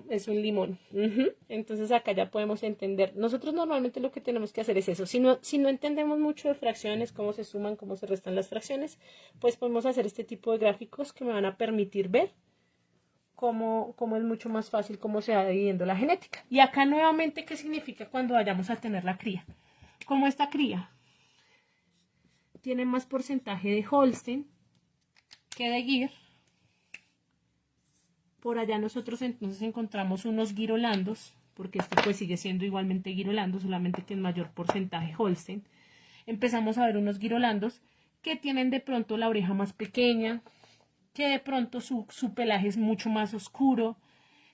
Es un limón. Entonces acá ya podemos entender. Nosotros normalmente lo que tenemos que hacer es eso. Si no entendemos mucho de fracciones, cómo se suman, cómo se restan las fracciones, pues podemos hacer este tipo de gráficos que me van a permitir ver cómo es mucho más fácil cómo se va dividiendo la genética. Y acá nuevamente, ¿qué significa cuando vayamos a tener la cría? Como esta cría tiene más porcentaje de Holstein que de GIR, por allá nosotros entonces encontramos unos girolandos, porque esto pues sigue siendo igualmente girolando, solamente que en mayor porcentaje Holstein. Empezamos a ver unos girolandos que tienen de pronto la oreja más pequeña, que de pronto su pelaje es mucho más oscuro,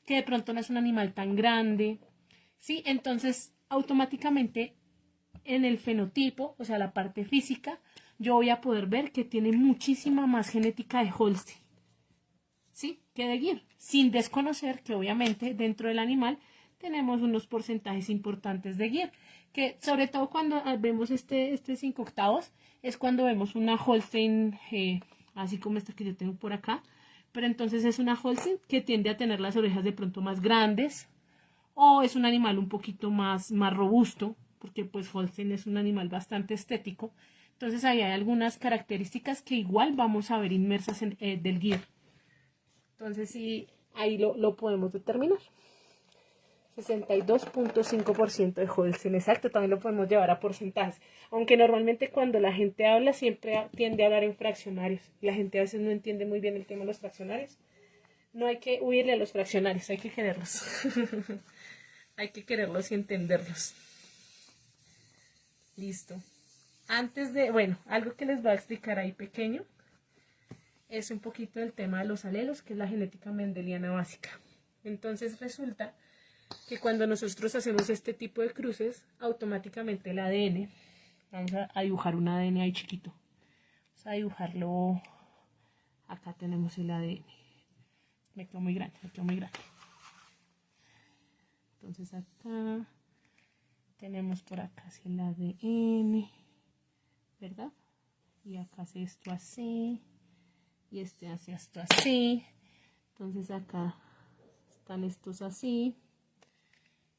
que de pronto no es un animal tan grande, ¿sí? Entonces, automáticamente en el fenotipo, o sea, la parte física, yo voy a poder ver que tiene muchísima más genética de Holstein, ¿sí? Que de Gyr, sin desconocer que obviamente dentro del animal tenemos unos porcentajes importantes de Gyr, que sobre todo cuando vemos este 5 octavos, es cuando vemos una Holstein, así como esta que yo tengo por acá, pero entonces es una Holstein que tiende a tener las orejas de pronto más grandes, o es un animal un poquito más robusto, porque pues Holstein es un animal bastante estético. Entonces ahí hay algunas características que igual vamos a ver inmersas en, del Gyr. Entonces sí, ahí lo podemos determinar. 62.5% de Holstein, exacto, también lo podemos llevar a porcentajes. Aunque normalmente cuando la gente habla siempre tiende a hablar en fraccionarios. La gente a veces no entiende muy bien el tema de los fraccionarios. No hay que huirle a los fraccionarios, hay que quererlos. Hay que quererlos y entenderlos. Listo. Antes de, bueno, algo que les voy a explicar ahí pequeño es un poquito del tema de los alelos, que es la genética mendeliana básica. Entonces resulta que cuando nosotros hacemos este tipo de cruces, automáticamente el ADN, vamos a dibujar un ADN ahí chiquito. Vamos a dibujarlo, acá tenemos el ADN. Me quedó muy grande, me quedó muy grande. Entonces acá tenemos por acá el ADN, ¿verdad? Y acá hace esto así, y este hace esto así. Entonces acá están estos así,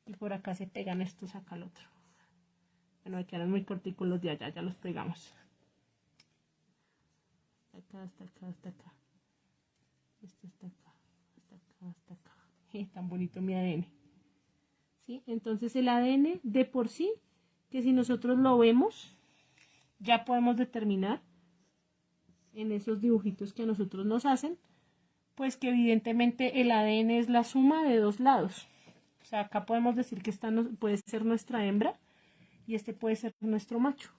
y por acá se pegan estos acá al otro. Bueno, me quedan muy corticos los de allá, ya los pegamos. Acá, hasta acá, hasta acá. Este está acá, hasta acá, hasta acá. Tan bonito mi ADN. ¿Sí? Entonces el ADN de por sí, que si nosotros lo vemos, ya podemos determinar en esos dibujitos que a nosotros nos hacen, pues que evidentemente el ADN es la suma de dos lados. O sea, acá podemos decir que esta puede ser nuestra hembra y este puede ser nuestro macho.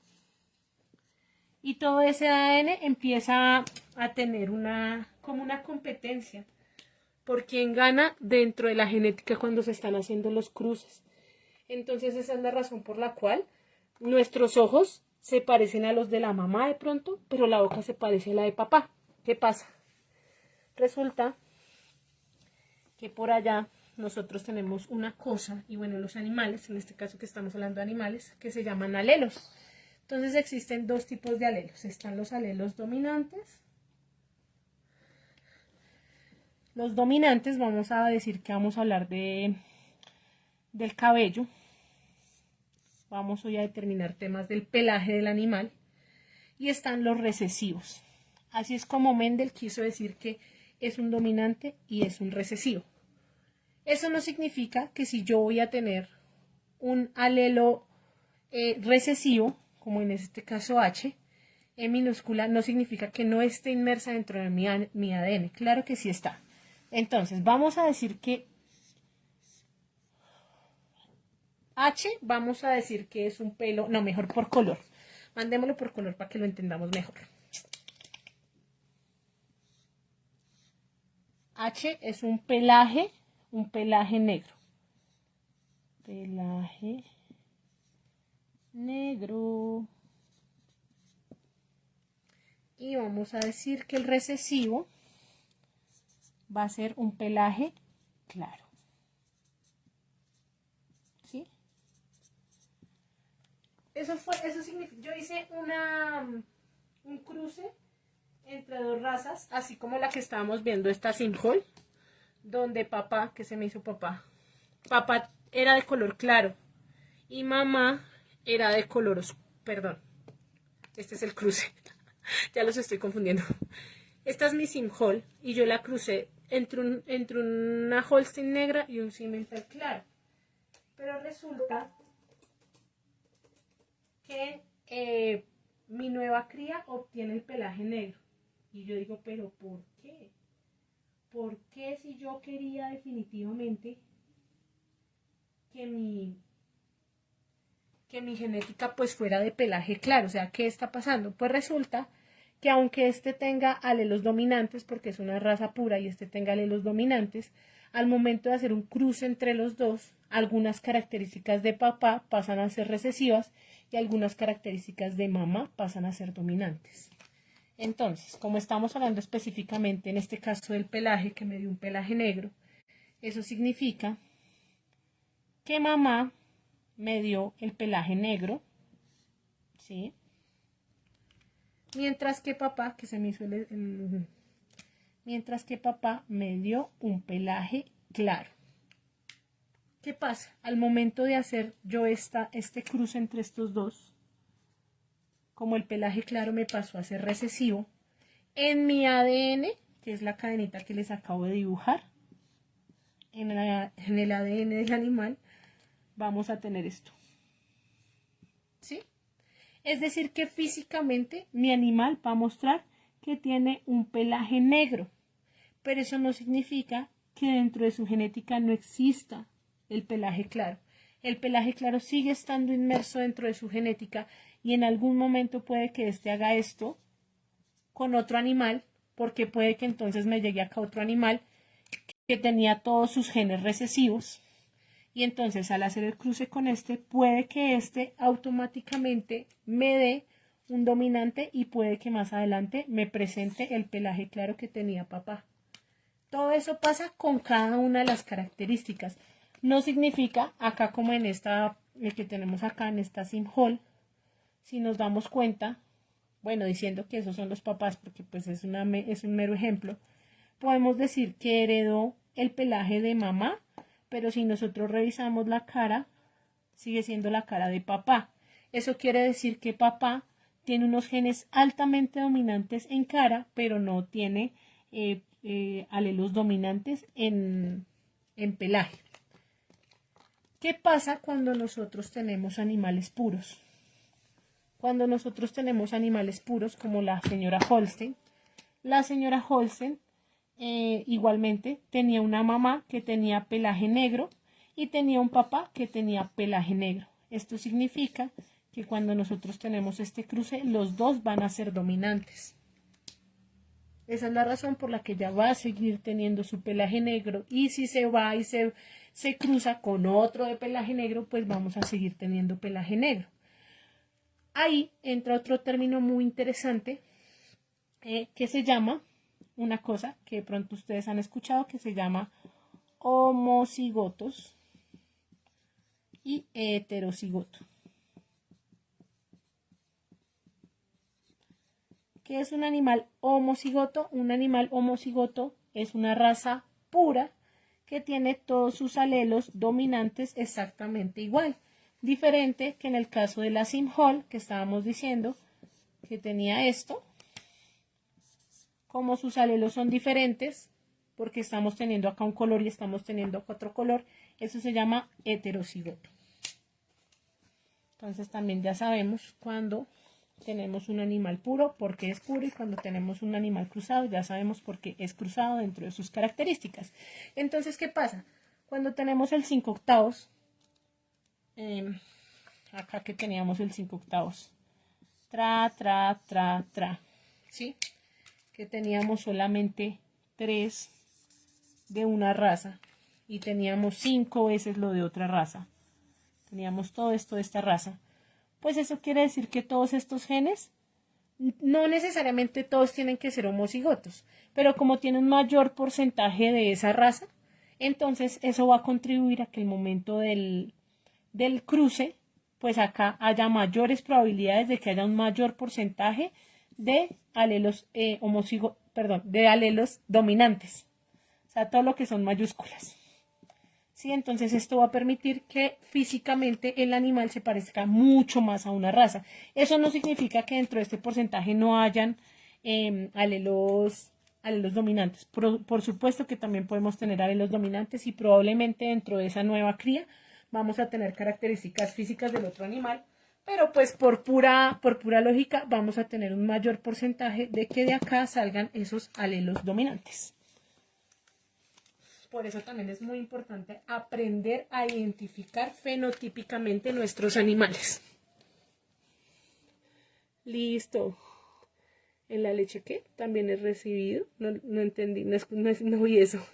Y todo ese ADN empieza a tener como una competencia por quién gana dentro de la genética cuando se están haciendo los cruces. Entonces esa es la razón por la cual nuestros ojos se parecen a los de la mamá de pronto, pero la boca se parece a la de papá. ¿Qué pasa? Resulta que por allá nosotros tenemos una cosa, y bueno, los animales, en este caso que estamos hablando de animales, que se llaman alelos. Entonces existen dos tipos de alelos. Están los alelos dominantes. Los dominantes, vamos a decir que vamos a hablar del cabello. Vamos hoy a determinar temas del pelaje del animal. Y están los recesivos. Así es como Mendel quiso decir que es un dominante y es un recesivo. Eso no significa que si yo voy a tener un alelo recesivo, como en este caso H, en minúscula, no significa que no esté inmersa dentro de mi ADN. Claro que sí está. Entonces, vamos a decir que H, vamos a decir que es un pelo, no, mejor por color. Mandémoslo por color para que lo entendamos mejor. H es un pelaje negro. Pelaje negro. Y vamos a decir que el recesivo va a ser un pelaje claro. ¿Sí? Eso significa, yo hice un cruce entre dos razas, así como la que estábamos viendo, esta Simhol, donde papá, que se me hizo papá era de color claro y mamá era de color oscuro, perdón, este es el cruce, ya los estoy confundiendo. Esta es mi Simhol y yo la crucé entre una Holstein negra y un Simmental claro, pero resulta que mi nueva cría obtiene el pelaje negro. Y yo digo, pero ¿por qué? ¿Por qué si yo quería definitivamente que mi genética pues fuera de pelaje claro? O sea, ¿qué está pasando? Pues resulta que aunque este tenga alelos dominantes, porque es una raza pura y este tenga alelos dominantes, al momento de hacer un cruce entre los dos, algunas características de papá pasan a ser recesivas y algunas características de mamá pasan a ser dominantes. Entonces, como estamos hablando específicamente en este caso del pelaje, que me dio un pelaje negro, eso significa que mamá me dio el pelaje negro, ¿sí? Mientras que papá, que se me hizo mientras que papá me dio un pelaje claro. ¿Qué pasa? Al momento de hacer yo este cruce entre estos dos, como el pelaje claro me pasó a ser recesivo, en mi ADN, que es la cadenita que les acabo de dibujar, en el ADN del animal, vamos a tener esto. ¿Sí? Es decir, que físicamente mi animal va a mostrar que tiene un pelaje negro, pero eso no significa que dentro de su genética no exista el pelaje claro. El pelaje claro sigue estando inmerso dentro de su genética y en algún momento puede que éste haga esto con otro animal, porque puede que entonces me llegue acá otro animal que tenía todos sus genes recesivos y entonces al hacer el cruce con este puede que este automáticamente me dé un dominante y puede que más adelante me presente el pelaje claro que tenía papá. Todo eso pasa con cada una de las características. No significa, acá como en esta, el que tenemos acá en esta Sim Hall, si nos damos cuenta, bueno, diciendo que esos son los papás, porque pues es un mero ejemplo, podemos decir que heredó el pelaje de mamá, pero si nosotros revisamos la cara, sigue siendo la cara de papá. Eso quiere decir que papá tiene unos genes altamente dominantes en cara, pero no tiene alelos dominantes en pelaje. ¿Qué pasa cuando nosotros tenemos animales puros? Cuando nosotros tenemos animales puros como la señora Holstein igualmente tenía una mamá que tenía pelaje negro y tenía un papá que tenía pelaje negro. Esto significa que cuando nosotros tenemos este cruce, los dos van a ser dominantes. Esa es la razón por la que ella va a seguir teniendo su pelaje negro y si se va y se cruza con otro de pelaje negro, pues vamos a seguir teniendo pelaje negro. Ahí entra otro término muy interesante que se llama, una cosa que de pronto ustedes han escuchado, que se llama homocigotos y heterocigoto. ¿Qué es un animal homocigoto? Un animal homocigoto es una raza pura que tiene todos sus alelos dominantes exactamente igual. Diferente que en el caso de la Sim Hall, que estábamos diciendo que tenía esto. Como sus alelos son diferentes, porque estamos teniendo acá un color y estamos teniendo acá otro color, eso se llama heterocigoto. Entonces también ya sabemos cuando tenemos un animal puro, por qué es puro, y cuando tenemos un animal cruzado, ya sabemos por qué es cruzado dentro de sus características. Entonces, ¿qué pasa? Cuando tenemos el 5/8, acá que teníamos el 5/8, ¿sí? Que teníamos solamente 3 de una raza y teníamos 5 veces lo de otra raza. Teníamos todo esto de esta raza. Pues eso quiere decir que todos estos genes, no necesariamente todos tienen que ser homocigotos, pero como tienen un mayor porcentaje de esa raza, entonces eso va a contribuir a que el momento del cruce, pues acá haya mayores probabilidades de que haya un mayor porcentaje de alelos de alelos dominantes. O sea, todo lo que son mayúsculas. ¿Sí? Entonces esto va a permitir que físicamente el animal se parezca mucho más a una raza. Eso no significa que dentro de este porcentaje no hayan alelos dominantes. Por supuesto que también podemos tener alelos dominantes y probablemente dentro de esa nueva cría vamos a tener características físicas del otro animal, pero pues por pura lógica vamos a tener un mayor porcentaje de que de acá salgan esos alelos dominantes. Por eso también es muy importante aprender a identificar fenotípicamente nuestros animales. Listo. ¿En la leche qué? También es recibido. No entendí, no vi eso.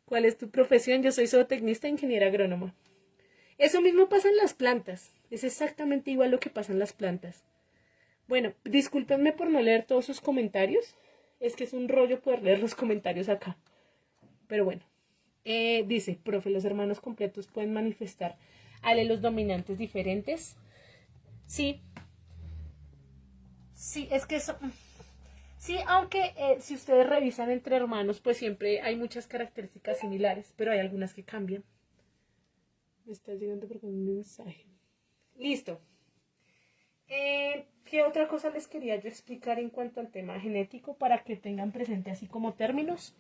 ¿Cuál es tu profesión? Yo soy zootecnista e ingeniera agrónoma. Eso mismo pasa en las plantas. Es exactamente igual lo que pasa en las plantas. Bueno, discúlpenme por no leer todos sus comentarios. Es que es un rollo poder leer los comentarios acá. Pero bueno. Dice, profe, los hermanos completos pueden manifestar alelos dominantes diferentes. Sí. Sí, es que eso... Sí, aunque si ustedes revisan entre hermanos, pues siempre hay muchas características similares, pero hay algunas que cambian. Me está llegando por un mensaje. Listo. ¿Qué otra cosa les quería yo explicar en cuanto al tema genético para que tengan presente así como términos?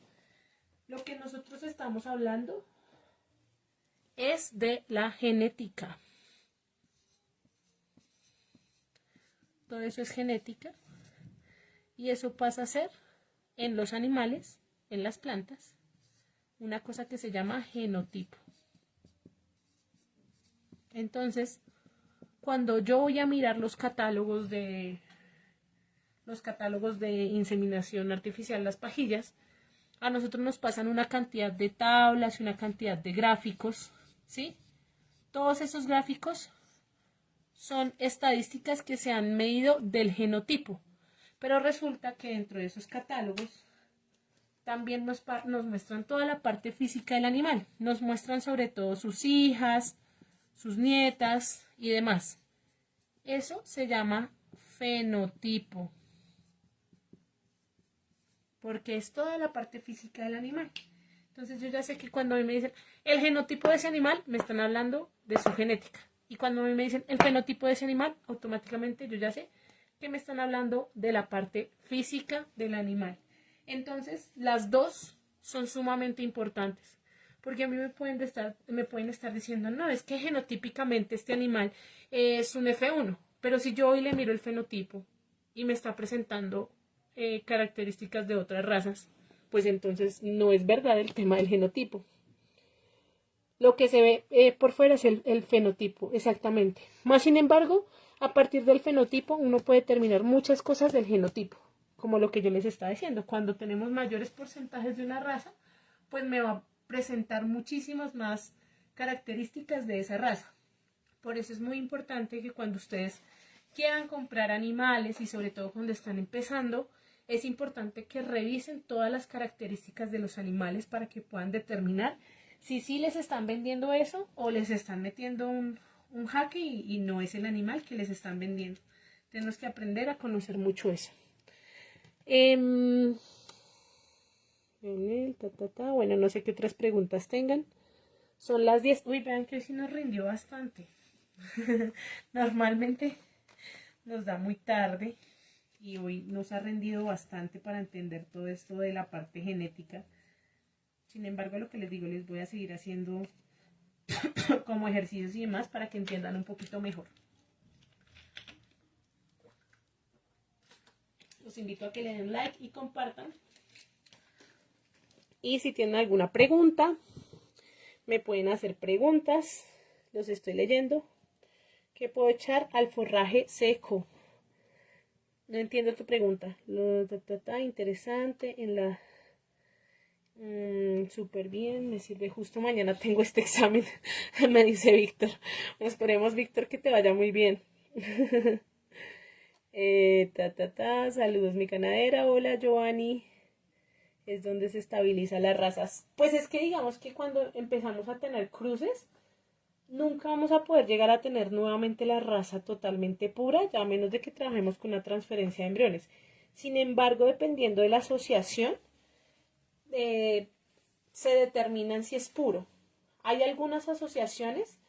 Lo que nosotros estamos hablando es de la genética. Todo eso es genética y eso pasa a ser en los animales, en las plantas, una cosa que se llama genotipo. Entonces, cuando yo voy a mirar los catálogos de inseminación artificial, las pajillas, a nosotros nos pasan una cantidad de tablas y una cantidad de gráficos, ¿sí? Todos esos gráficos son estadísticas que se han medido del genotipo, pero resulta que dentro de esos catálogos también nos muestran toda la parte física del animal, nos muestran sobre todo sus hijas, sus nietas y demás. Eso se llama fenotipo, porque es toda la parte física del animal. Entonces yo ya sé que cuando a mí me dicen el genotipo de ese animal, me están hablando de su genética. Y cuando a mí me dicen el fenotipo de ese animal, automáticamente yo ya sé que me están hablando de la parte física del animal. Entonces, las dos son sumamente importantes. Porque a mí me pueden estar diciendo, no, es que genotípicamente este animal es un F1. Pero si yo hoy le miro el fenotipo y me está presentando características de otras razas, pues entonces no es verdad el tema del genotipo. Lo que se ve por fuera es el fenotipo, exactamente. Más sin embargo, a partir del fenotipo uno puede determinar muchas cosas del genotipo, como lo que yo les estaba diciendo. Cuando tenemos mayores porcentajes de una raza, pues me va a presentar muchísimas más características de esa raza. Por eso es muy importante que cuando ustedes quieran comprar animales y sobre todo cuando están empezando, es importante que revisen todas las características de los animales para que puedan determinar si sí les están vendiendo eso o les están metiendo un jaque y no es el animal que les están vendiendo. Tenemos que aprender a conocer mucho eso. Bueno, no sé qué otras preguntas tengan. Son las 10. Uy, vean que sí nos rindió bastante. Normalmente nos da muy tarde y hoy nos ha rendido bastante para entender todo esto de la parte genética. Sin embargo, lo que les digo, les voy a seguir haciendo como ejercicios y demás para que entiendan un poquito mejor. Los invito a que le den like y compartan. Y si tienen alguna pregunta, me pueden hacer preguntas. Los estoy leyendo. ¿Qué puedo echar al forraje seco? No entiendo tu pregunta. Interesante en la... súper bien, me sirve. Justo mañana tengo este examen, me dice Víctor. Esperemos, Víctor, que te vaya muy bien. Saludos, mi ganadera. Hola, Giovanni. Es donde se estabilizan las razas. Pues es que digamos que cuando empezamos a tener cruces, nunca vamos a poder llegar a tener nuevamente la raza totalmente pura, ya a menos de que trabajemos con una transferencia de embriones. Sin embargo, dependiendo de la asociación, se determinan si es puro. Hay algunas asociaciones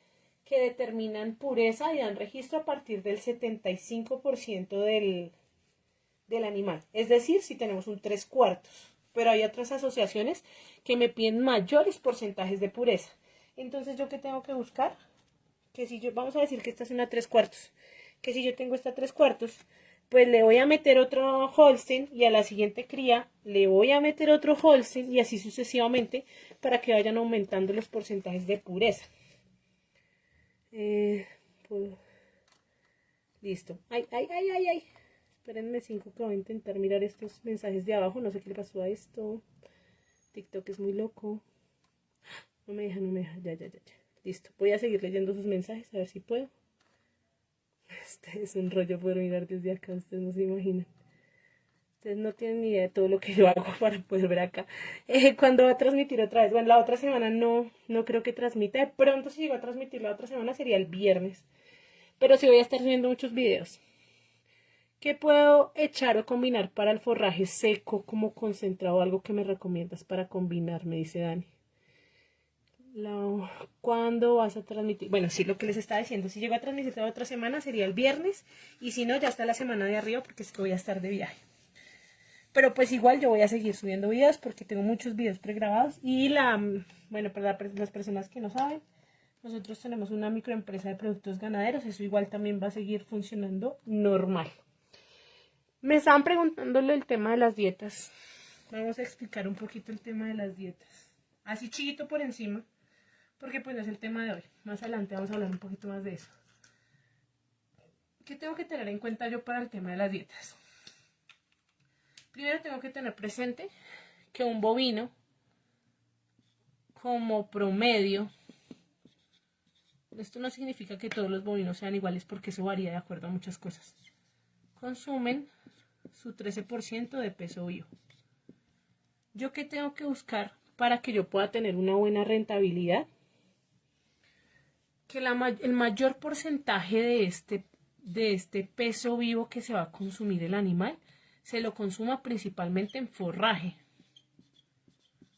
que determinan pureza y dan registro a partir del 75% del animal. Es decir, si tenemos un 3/4. Pero hay otras asociaciones que me piden mayores porcentajes de pureza. Entonces, ¿yo qué tengo que buscar? Que si yo, vamos a decir que esta es una 3/4, que si yo tengo esta 3/4, pues le voy a meter otro Holstein y a la siguiente cría le voy a meter otro Holstein y así sucesivamente para que vayan aumentando los porcentajes de pureza. Pues, listo. Ay. Espérenme 5 que voy a intentar mirar estos mensajes de abajo. No sé qué le pasó a esto. TikTok es muy loco. No me deja, no me deja. Ya. Listo. Voy a seguir leyendo sus mensajes a ver si puedo. Este es un rollo poder mirar desde acá. Ustedes no se imaginan. Ustedes no tienen ni idea de todo lo que yo hago para poder ver acá. ¿Cuándo va a transmitir otra vez? Bueno, la otra semana no creo que transmita. De pronto si llego a transmitir la otra semana sería el viernes. Pero sí voy a estar subiendo muchos videos. ¿Qué puedo echar o combinar para el forraje seco como concentrado? Algo que me recomiendas para combinar, me dice Dani. ¿Cuándo vas a transmitir? Bueno, sí, lo que les estaba diciendo. Si llego a transmitir la otra semana sería el viernes. Y si no, ya está la semana de arriba porque es que voy a estar de viaje. Pero pues igual yo voy a seguir subiendo videos porque tengo muchos videos pregrabados. Y bueno, para las personas que no saben, nosotros tenemos una microempresa de productos ganaderos. Eso igual también va a seguir funcionando normal. Me estaban preguntándole el tema de las dietas. Vamos a explicar un poquito el tema de las dietas. Así chiquito por encima, porque pues no es el tema de hoy. Más adelante vamos a hablar un poquito más de eso. ¿Qué tengo que tener en cuenta yo para el tema de las dietas? Primero tengo que tener presente que un bovino, como promedio, esto no significa que todos los bovinos sean iguales porque eso varía de acuerdo a muchas cosas, consumen su 13% de peso vivo. ¿Yo qué tengo que buscar para que yo pueda tener una buena rentabilidad? Que el mayor porcentaje de este peso vivo que se va a consumir el animal se lo consuma principalmente en forraje.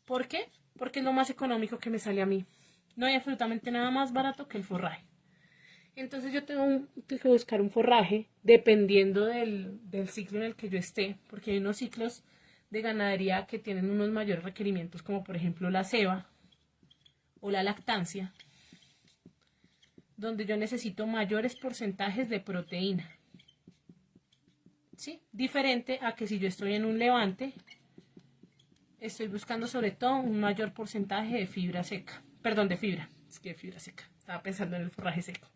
¿Por qué? Porque es lo más económico que me sale a mí. No hay absolutamente nada más barato que el forraje. Entonces yo tengo que buscar un forraje dependiendo del ciclo en el que yo esté, porque hay unos ciclos de ganadería que tienen unos mayores requerimientos, como por ejemplo la ceba o la lactancia, donde yo necesito mayores porcentajes de proteína. ¿Sí? Diferente a que si yo estoy en un levante, estoy buscando sobre todo un mayor porcentaje de fibra seca. Perdón, de fibra. Es que de fibra seca. Estaba pensando en el forraje seco.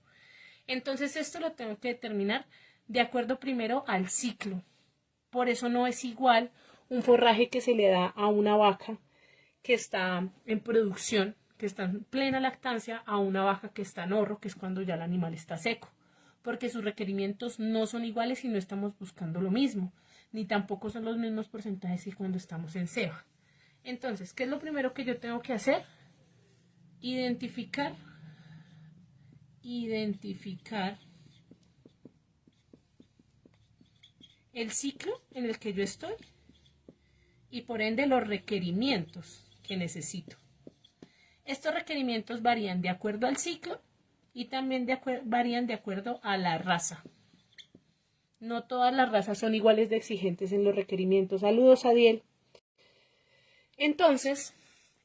Entonces esto lo tengo que determinar de acuerdo primero al ciclo. Por eso no es igual un forraje que se le da a una vaca que está en producción, que está en plena lactancia, a una vaca que está en horro, que es cuando ya el animal está seco. Porque sus requerimientos no son iguales y no estamos buscando lo mismo. Ni tampoco son los mismos porcentajes que cuando estamos en ceba. Entonces, ¿qué es lo primero que yo tengo que hacer? Identificar el ciclo en el que yo estoy y por ende los requerimientos que necesito. Estos requerimientos varían de acuerdo al ciclo y también varían de acuerdo a la raza. No todas las razas son iguales de exigentes en los requerimientos. Saludos, Adiel. Entonces,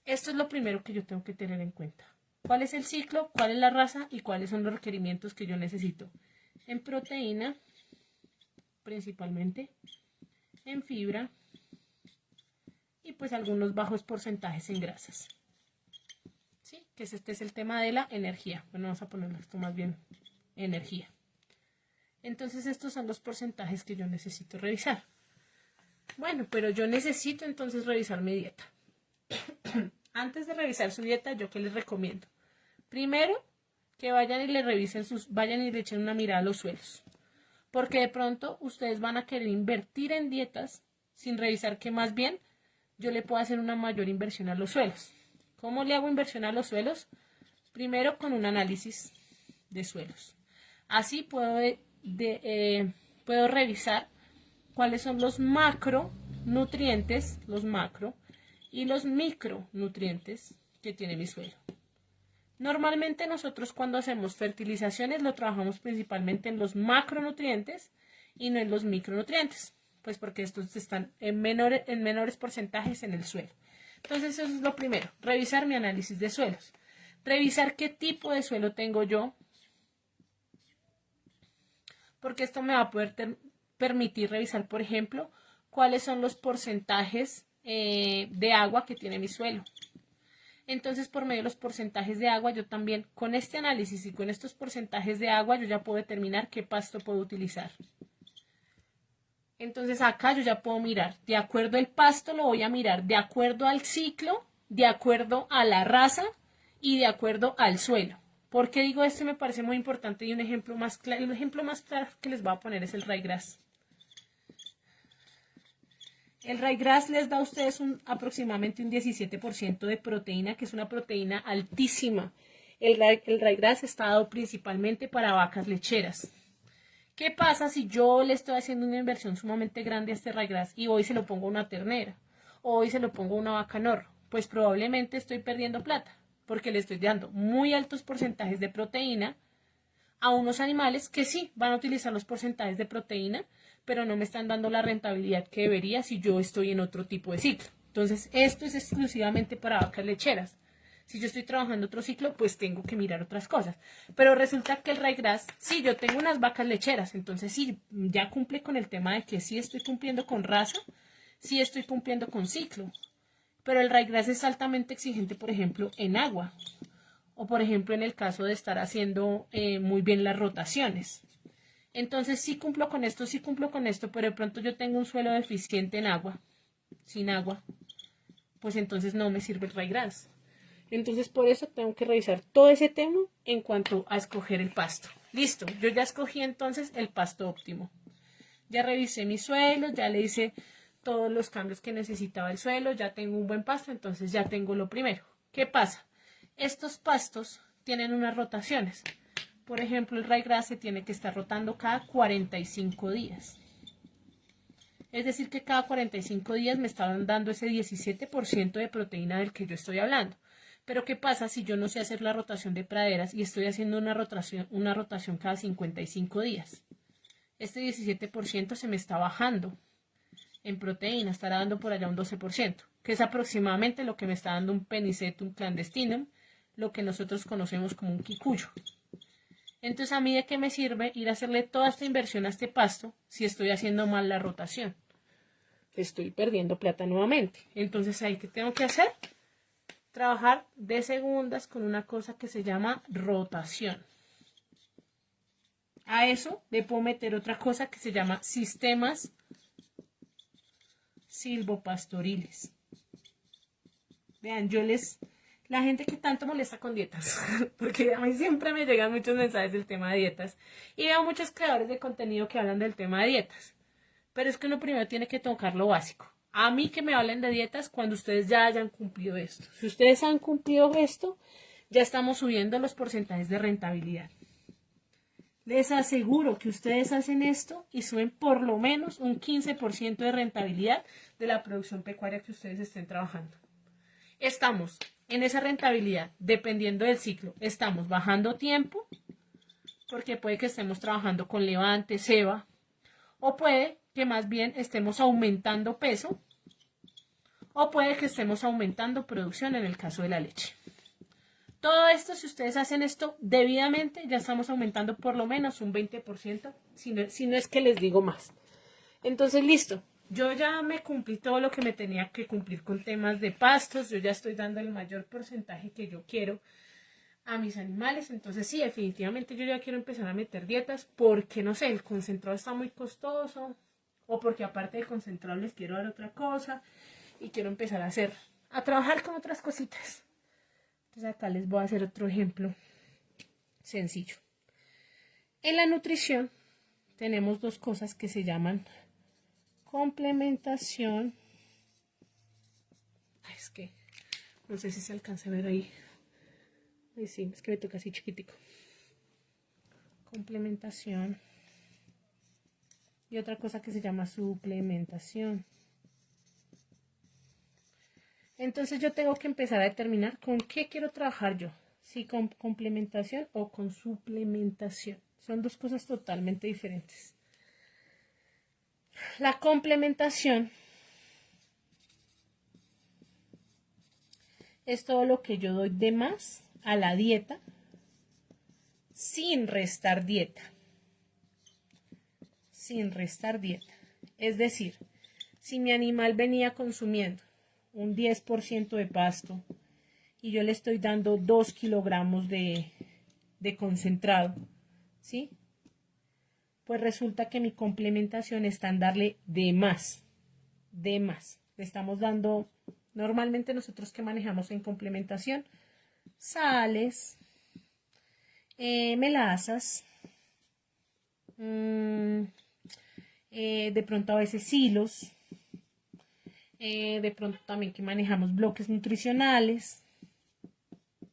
esto es lo primero que yo tengo que tener en cuenta. ¿Cuál es el ciclo? ¿Cuál es la raza? ¿Y cuáles son los requerimientos que yo necesito? En proteína, principalmente, en fibra y pues algunos bajos porcentajes en grasas. ¿Sí? Que este es el tema de la energía. Bueno, vamos a ponerlo esto más bien energía. Entonces estos son los porcentajes que yo necesito revisar. Bueno, pero yo necesito entonces revisar mi dieta. Antes de revisar su dieta, ¿yo qué les recomiendo? Primero, que vayan y le vayan y le echen una mirada a los suelos. Porque de pronto ustedes van a querer invertir en dietas sin revisar que más bien yo le puedo hacer una mayor inversión a los suelos. ¿Cómo le hago inversión a los suelos? Primero con un análisis de suelos. Así puedo revisar cuáles son los macronutrientes, y los micronutrientes que tiene mi suelo. Normalmente nosotros cuando hacemos fertilizaciones lo trabajamos principalmente en los macronutrientes y no en los micronutrientes, pues porque estos están en menores porcentajes en el suelo. Entonces eso es lo primero, revisar mi análisis de suelos, revisar qué tipo de suelo tengo yo, porque esto me va a poder permitir revisar, por ejemplo, cuáles son los porcentajes de agua que tiene mi suelo. Entonces, por medio de los porcentajes de agua, yo también, con este análisis y con estos porcentajes de agua, yo ya puedo determinar qué pasto puedo utilizar. Entonces acá yo ya puedo mirar, de acuerdo al pasto lo voy a mirar de acuerdo al ciclo, de acuerdo a la raza y de acuerdo al suelo. ¿Por qué digo esto? Me parece muy importante y un ejemplo más claro, el ejemplo más claro que les voy a poner es el ryegrass. El ryegrass les da a ustedes aproximadamente un 17% de proteína, que es una proteína altísima. El ryegrass está dado principalmente para vacas lecheras. ¿Qué pasa si yo le estoy haciendo una inversión sumamente grande a este ryegrass y hoy se lo pongo a una ternera o hoy se lo pongo a una vaca norro? Pues probablemente estoy perdiendo plata porque le estoy dando muy altos porcentajes de proteína a unos animales que sí van a utilizar los porcentajes de proteína, pero no me están dando la rentabilidad que debería si yo estoy en otro tipo de ciclo. Entonces, esto es exclusivamente para vacas lecheras. Si yo estoy trabajando otro ciclo, pues tengo que mirar otras cosas. Pero resulta que el ryegrass, sí, yo tengo unas vacas lecheras, entonces sí, ya cumple con el tema de que sí estoy cumpliendo con raza, sí estoy cumpliendo con ciclo. Pero el ryegrass es altamente exigente, por ejemplo, en agua. O por ejemplo, en el caso de estar haciendo muy bien las rotaciones. Entonces sí cumplo con esto, sí cumplo con esto, pero de pronto yo tengo un suelo deficiente en agua, sin agua, pues entonces no me sirve el ryegrass. Entonces por eso tengo que revisar todo ese tema en cuanto a escoger el pasto. Listo, yo ya escogí entonces el pasto óptimo. Ya revisé mi suelo, ya le hice todos los cambios que necesitaba el suelo, ya tengo un buen pasto, entonces ya tengo lo primero. ¿Qué pasa? Estos pastos tienen unas rotaciones. Por ejemplo, el ryegrass se tiene que estar rotando cada 45 días. Es decir, que cada 45 días me estaban dando ese 17% de proteína del que yo estoy hablando. Pero ¿qué pasa si yo no sé hacer la rotación de praderas y estoy haciendo una rotación cada 55 días? Este 17% se me está bajando en proteína, estará dando por allá un 12%, que es aproximadamente lo que me está dando un Penicetum clandestinum, lo que nosotros conocemos como un quicuyo. Entonces, ¿a mí de qué me sirve ir a hacerle toda esta inversión a este pasto si estoy haciendo mal la rotación? Estoy perdiendo plata nuevamente. Entonces, ¿ahí qué tengo que hacer? Trabajar de segundas con una cosa que se llama rotación. A eso le puedo meter otra cosa que se llama sistemas silvopastoriles. Vean, la gente que tanto molesta con dietas, porque a mí siempre me llegan muchos mensajes del tema de dietas y veo muchos creadores de contenido que hablan del tema de dietas, pero es que uno primero tiene que tocar lo básico. A mí que me hablen de dietas cuando ustedes ya hayan cumplido esto. Si ustedes han cumplido esto, ya estamos subiendo los porcentajes de rentabilidad. Les aseguro que ustedes hacen esto y suben por lo menos un 15% de rentabilidad de la producción pecuaria que ustedes estén trabajando. Estamos en esa rentabilidad, dependiendo del ciclo, estamos bajando tiempo, porque puede que estemos trabajando con levante, ceba, o puede que más bien estemos aumentando peso, o puede que estemos aumentando producción en el caso de la leche. Todo esto, si ustedes hacen esto debidamente, ya estamos aumentando por lo menos un 20%, si no es que les digo más. Entonces, listo. Yo ya me cumplí todo lo que me tenía que cumplir con temas de pastos. Yo ya estoy dando el mayor porcentaje que yo quiero a mis animales. Entonces, sí, definitivamente yo ya quiero empezar a meter dietas porque, no sé, el concentrado está muy costoso o porque aparte del concentrado les quiero dar otra cosa y quiero empezar a trabajar con otras cositas. Entonces acá les voy a hacer otro ejemplo sencillo. En la nutrición tenemos dos cosas que se llaman complementación. Ay, es que no sé si se alcanza a ver ahí. Ay, sí, es que me toca así chiquitico. Complementación. Y otra cosa que se llama suplementación. Entonces yo tengo que empezar a determinar con qué quiero trabajar yo. Si con complementación o con suplementación. Son dos cosas totalmente diferentes. La complementación es todo lo que yo doy de más a la dieta sin restar dieta. Sin restar dieta. Es decir, si mi animal venía consumiendo un 10% de pasto y yo le estoy dando 2 kilogramos de concentrado, ¿sí? Pues resulta que mi complementación está en darle de más, de más. Le estamos dando, normalmente nosotros que manejamos en complementación, sales, melazas, de pronto a veces hilos, de pronto también que manejamos bloques nutricionales,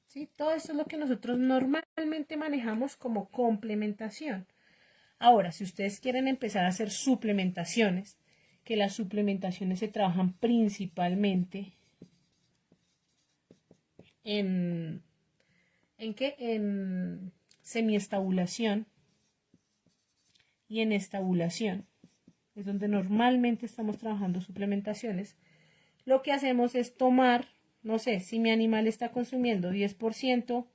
¿sí? Todo esto es lo que nosotros normalmente manejamos como complementación. Ahora, si ustedes quieren empezar a hacer suplementaciones, que las suplementaciones se trabajan principalmente ¿en qué? En semiestabulación y en estabulación. Es donde normalmente estamos trabajando suplementaciones. Lo que hacemos es tomar, no sé, si mi animal está consumiendo 10%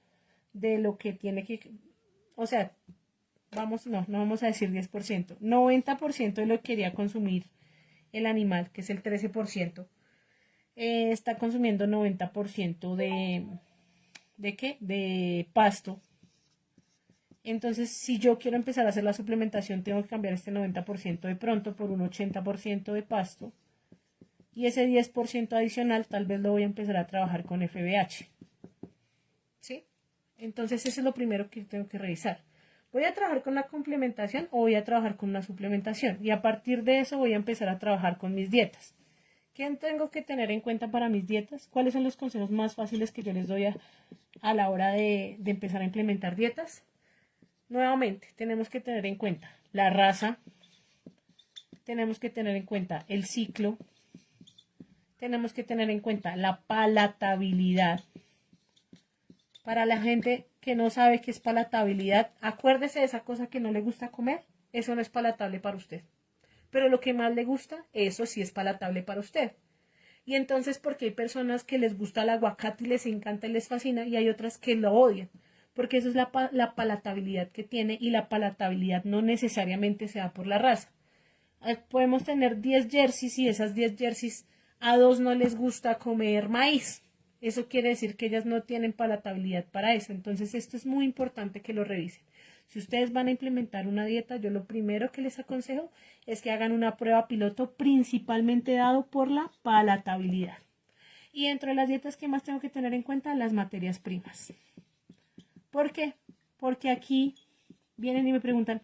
de lo que tiene que, o sea, no vamos a decir 10%, 90% de lo que quería consumir el animal, que es el 13%, está consumiendo 90% ¿de qué? De pasto. Entonces, si yo quiero empezar a hacer la suplementación, tengo que cambiar este 90% de pronto por un 80% de pasto. Y ese 10% adicional tal vez lo voy a empezar a trabajar con FBH. ¿Sí? Entonces, eso es lo primero que tengo que revisar. ¿Voy a trabajar con la complementación o voy a trabajar con una suplementación? Y a partir de eso voy a empezar a trabajar con mis dietas. ¿Qué tengo que tener en cuenta para mis dietas? ¿Cuáles son los consejos más fáciles que yo les doy a la hora de empezar a implementar dietas? Nuevamente, tenemos que tener en cuenta la raza, tenemos que tener en cuenta el ciclo, tenemos que tener en cuenta la palatabilidad. Para la gente que no sabe qué es palatabilidad, acuérdese de esa cosa que no le gusta comer, eso no es palatable para usted. Pero lo que más le gusta, eso sí es palatable para usted. Y entonces, porque hay personas que les gusta el aguacate y les encanta y les fascina, y hay otras que lo odian, porque eso es la palatabilidad que tiene, y la palatabilidad no necesariamente se da por la raza. Podemos tener 10 jerseys y esas 10 jerseys a 2 no les gusta comer maíz. Eso quiere decir que ellas no tienen palatabilidad para eso. Entonces esto es muy importante que lo revisen. Si ustedes van a implementar una dieta, yo lo primero que les aconsejo es que hagan una prueba piloto principalmente dado por la palatabilidad. Y dentro de las dietas, ¿qué más tengo que tener en cuenta? Las materias primas. ¿Por qué? Porque aquí vienen y me preguntan,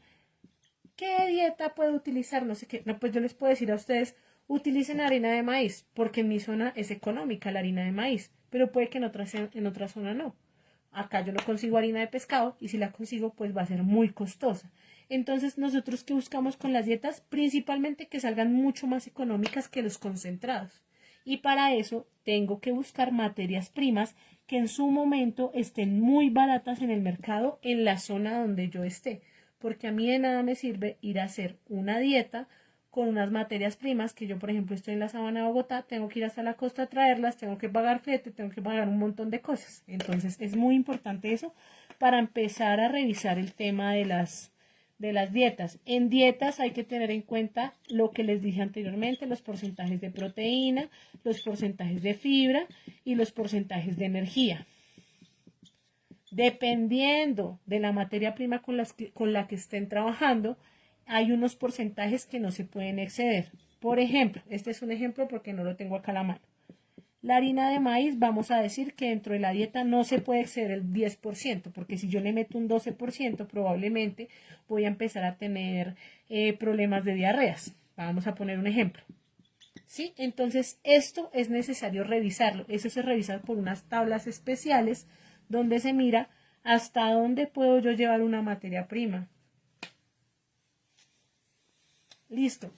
¿qué dieta puedo utilizar? No sé qué. No, pues yo les puedo decir a ustedes, utilicen harina de maíz, porque en mi zona es económica la harina de maíz, pero puede que en otra zona no. Acá yo no consigo harina de pescado y si la consigo pues va a ser muy costosa. Entonces nosotros que buscamos con las dietas, principalmente que salgan mucho más económicas que los concentrados. Y para eso tengo que buscar materias primas que en su momento estén muy baratas en el mercado en la zona donde yo esté. Porque a mí de nada me sirve ir a hacer una dieta con unas materias primas que yo, por ejemplo, estoy en la sabana de Bogotá, tengo que ir hasta la costa a traerlas, tengo que pagar flete, tengo que pagar un montón de cosas. Entonces es muy importante eso para empezar a revisar el tema de las dietas. En dietas hay que tener en cuenta lo que les dije anteriormente, los porcentajes de proteína, los porcentajes de fibra y los porcentajes de energía. Dependiendo de la materia prima con la que estén trabajando, hay unos porcentajes que no se pueden exceder. Por ejemplo, este es un ejemplo porque no lo tengo acá a la mano. La harina de maíz, vamos a decir que dentro de la dieta no se puede exceder el 10%, porque si yo le meto un 12%, probablemente voy a empezar a tener problemas de diarreas. Vamos a poner un ejemplo. ¿Sí? Entonces, esto es necesario revisarlo. Eso se revisa por unas tablas especiales donde se mira hasta dónde puedo yo llevar una materia prima. Listo.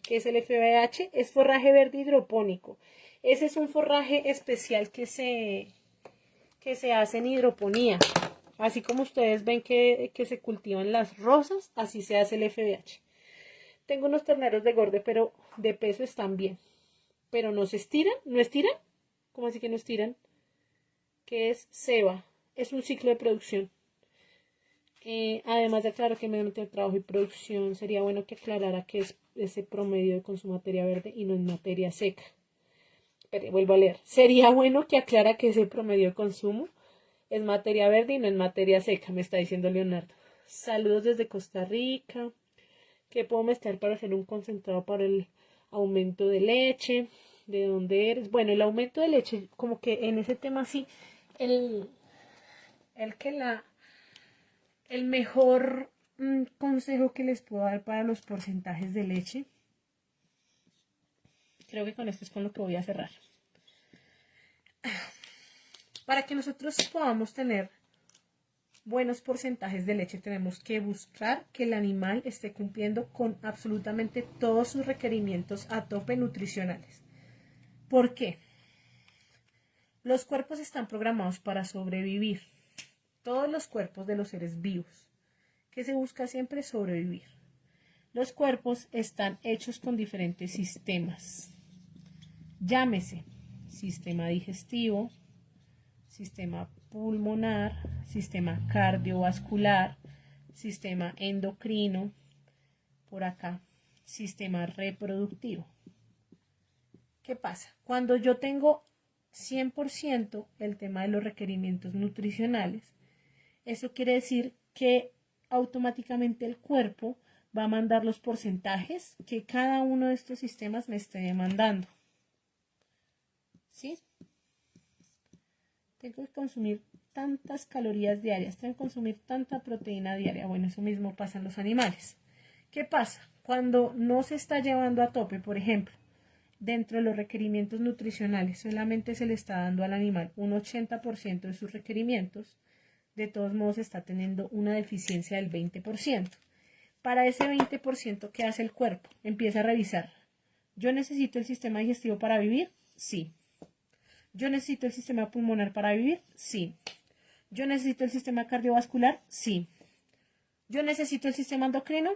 ¿Qué es el FBH? Es forraje verde hidropónico. Ese es un forraje especial que se hace en hidroponía. Así como ustedes ven que se cultivan las rosas, así se hace el FBH. Tengo unos terneros de engorde, pero de peso están bien. Pero no se estiran, ¿no estiran? ¿Cómo así que no estiran? Que es ceba. Es un ciclo de producción. Además de aclarar que mediante el trabajo y producción sería bueno que aclarara que es ese promedio con su materia verde y no en materia seca. Pero vuelvo a leer. Sería bueno que aclara que ese promedio de consumo Es materia verde y no es materia seca, me está diciendo Leonardo. Saludos desde Costa Rica. ¿Qué puedo mezclar para hacer un concentrado para el aumento de leche? ¿De dónde eres? Bueno, el aumento de leche, como que en ese tema sí, el, el que la, el mejor consejo que les puedo dar para los porcentajes de leche, creo que con esto es con lo que voy a cerrar. Para que nosotros podamos tener buenos porcentajes de leche, tenemos que buscar que el animal esté cumpliendo con absolutamente todos sus requerimientos a tope nutricionales. ¿Por qué? Los cuerpos están programados para sobrevivir. Todos los cuerpos de los seres vivos. ¿Qué se busca siempre? Sobrevivir. Los cuerpos están hechos con diferentes sistemas. Llámese sistema digestivo, sistema pulmonar, sistema cardiovascular, sistema endocrino, por acá, sistema reproductivo. ¿Qué pasa? Cuando yo tengo 100% el tema de los requerimientos nutricionales, eso quiere decir que automáticamente el cuerpo va a mandar los porcentajes que cada uno de estos sistemas me esté demandando. ¿Sí? Tengo que consumir tantas calorías diarias, tengo que consumir tanta proteína diaria. Bueno, eso mismo pasa en los animales. ¿Qué pasa? Cuando no se está llevando a tope, por ejemplo, dentro de los requerimientos nutricionales, solamente se le está dando al animal un 80% de sus requerimientos, de todos modos está teniendo una deficiencia del 20%. Para ese 20%, ¿qué hace el cuerpo? Empieza a revisar. ¿Yo necesito el sistema digestivo para vivir? Sí. ¿Yo necesito el sistema pulmonar para vivir? Sí. ¿Yo necesito el sistema cardiovascular? Sí. ¿Yo necesito el sistema endocrino?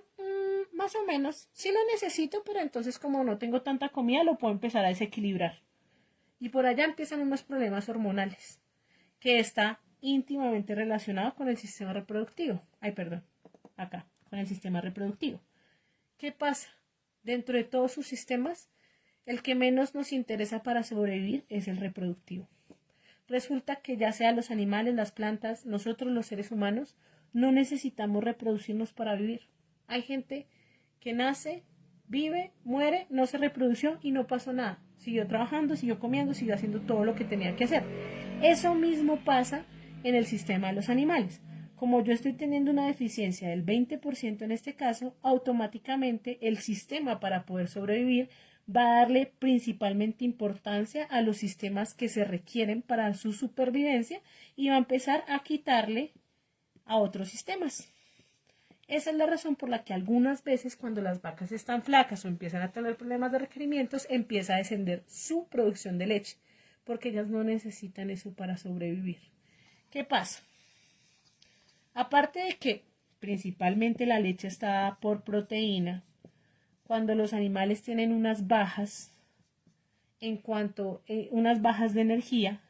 Más o menos. Sí lo necesito, pero entonces como no tengo tanta comida, lo puedo empezar a desequilibrar. Y por allá empiezan unos problemas hormonales, que está íntimamente relacionado con el sistema reproductivo. Acá, con el sistema reproductivo. ¿Qué pasa? Dentro de todos sus sistemas, el que menos nos interesa para sobrevivir es el reproductivo. Resulta que ya sea los animales, las plantas, nosotros los seres humanos, no necesitamos reproducirnos para vivir. Hay gente que nace, vive, muere, no se reprodució y no pasó nada. Siguió trabajando, siguió comiendo, siguió haciendo todo lo que tenía que hacer. Eso mismo pasa en el sistema de los animales. Como yo estoy teniendo una deficiencia del 20% en este caso, automáticamente el sistema para poder sobrevivir va a darle principalmente importancia a los sistemas que se requieren para su supervivencia y va a empezar a quitarle a otros sistemas. Esa es la razón por la que algunas veces cuando las vacas están flacas o empiezan a tener problemas de requerimientos, empieza a descender su producción de leche, porque ellas no necesitan eso para sobrevivir. ¿Qué pasa? Aparte de que principalmente la leche está por proteína, cuando los animales tienen unas bajas unas bajas de energía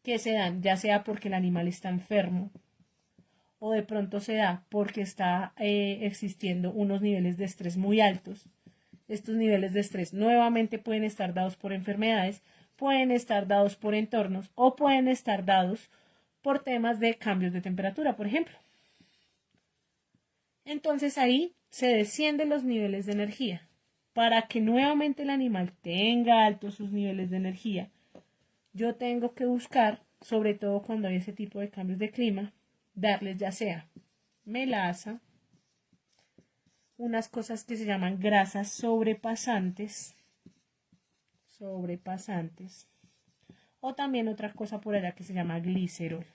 que se dan ya sea porque el animal está enfermo o de pronto se da porque está existiendo unos niveles de estrés muy altos. Estos niveles de estrés nuevamente pueden estar dados por enfermedades, pueden estar dados por entornos o pueden estar dados por temas de cambios de temperatura, por ejemplo. Entonces ahí se descienden los niveles de energía. Para que nuevamente el animal tenga altos sus niveles de energía, yo tengo que buscar, sobre todo cuando hay ese tipo de cambios de clima, darles ya sea melaza, unas cosas que se llaman grasas sobrepasantes, o también otra cosa por allá que se llama glicerol.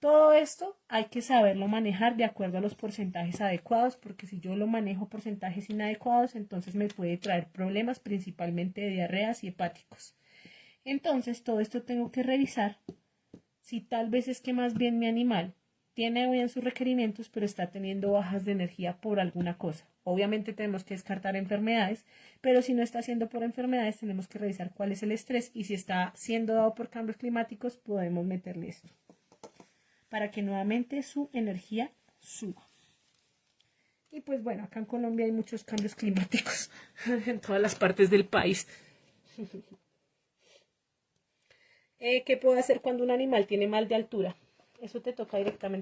Todo esto hay que saberlo manejar de acuerdo a los porcentajes adecuados, porque si yo lo manejo porcentajes inadecuados, entonces me puede traer problemas principalmente de diarreas y hepáticos. Entonces, todo esto tengo que revisar si tal vez es que más bien mi animal tiene bien sus requerimientos, pero está teniendo bajas de energía por alguna cosa. Obviamente tenemos que descartar enfermedades, pero si no está siendo por enfermedades, tenemos que revisar cuál es el estrés y si está siendo dado por cambios climáticos, podemos meterle esto para que nuevamente su energía suba. Y pues bueno, acá en Colombia hay muchos cambios climáticos en todas las partes del país. ¿Qué puedo hacer cuando un animal tiene mal de altura? Eso te toca directamente.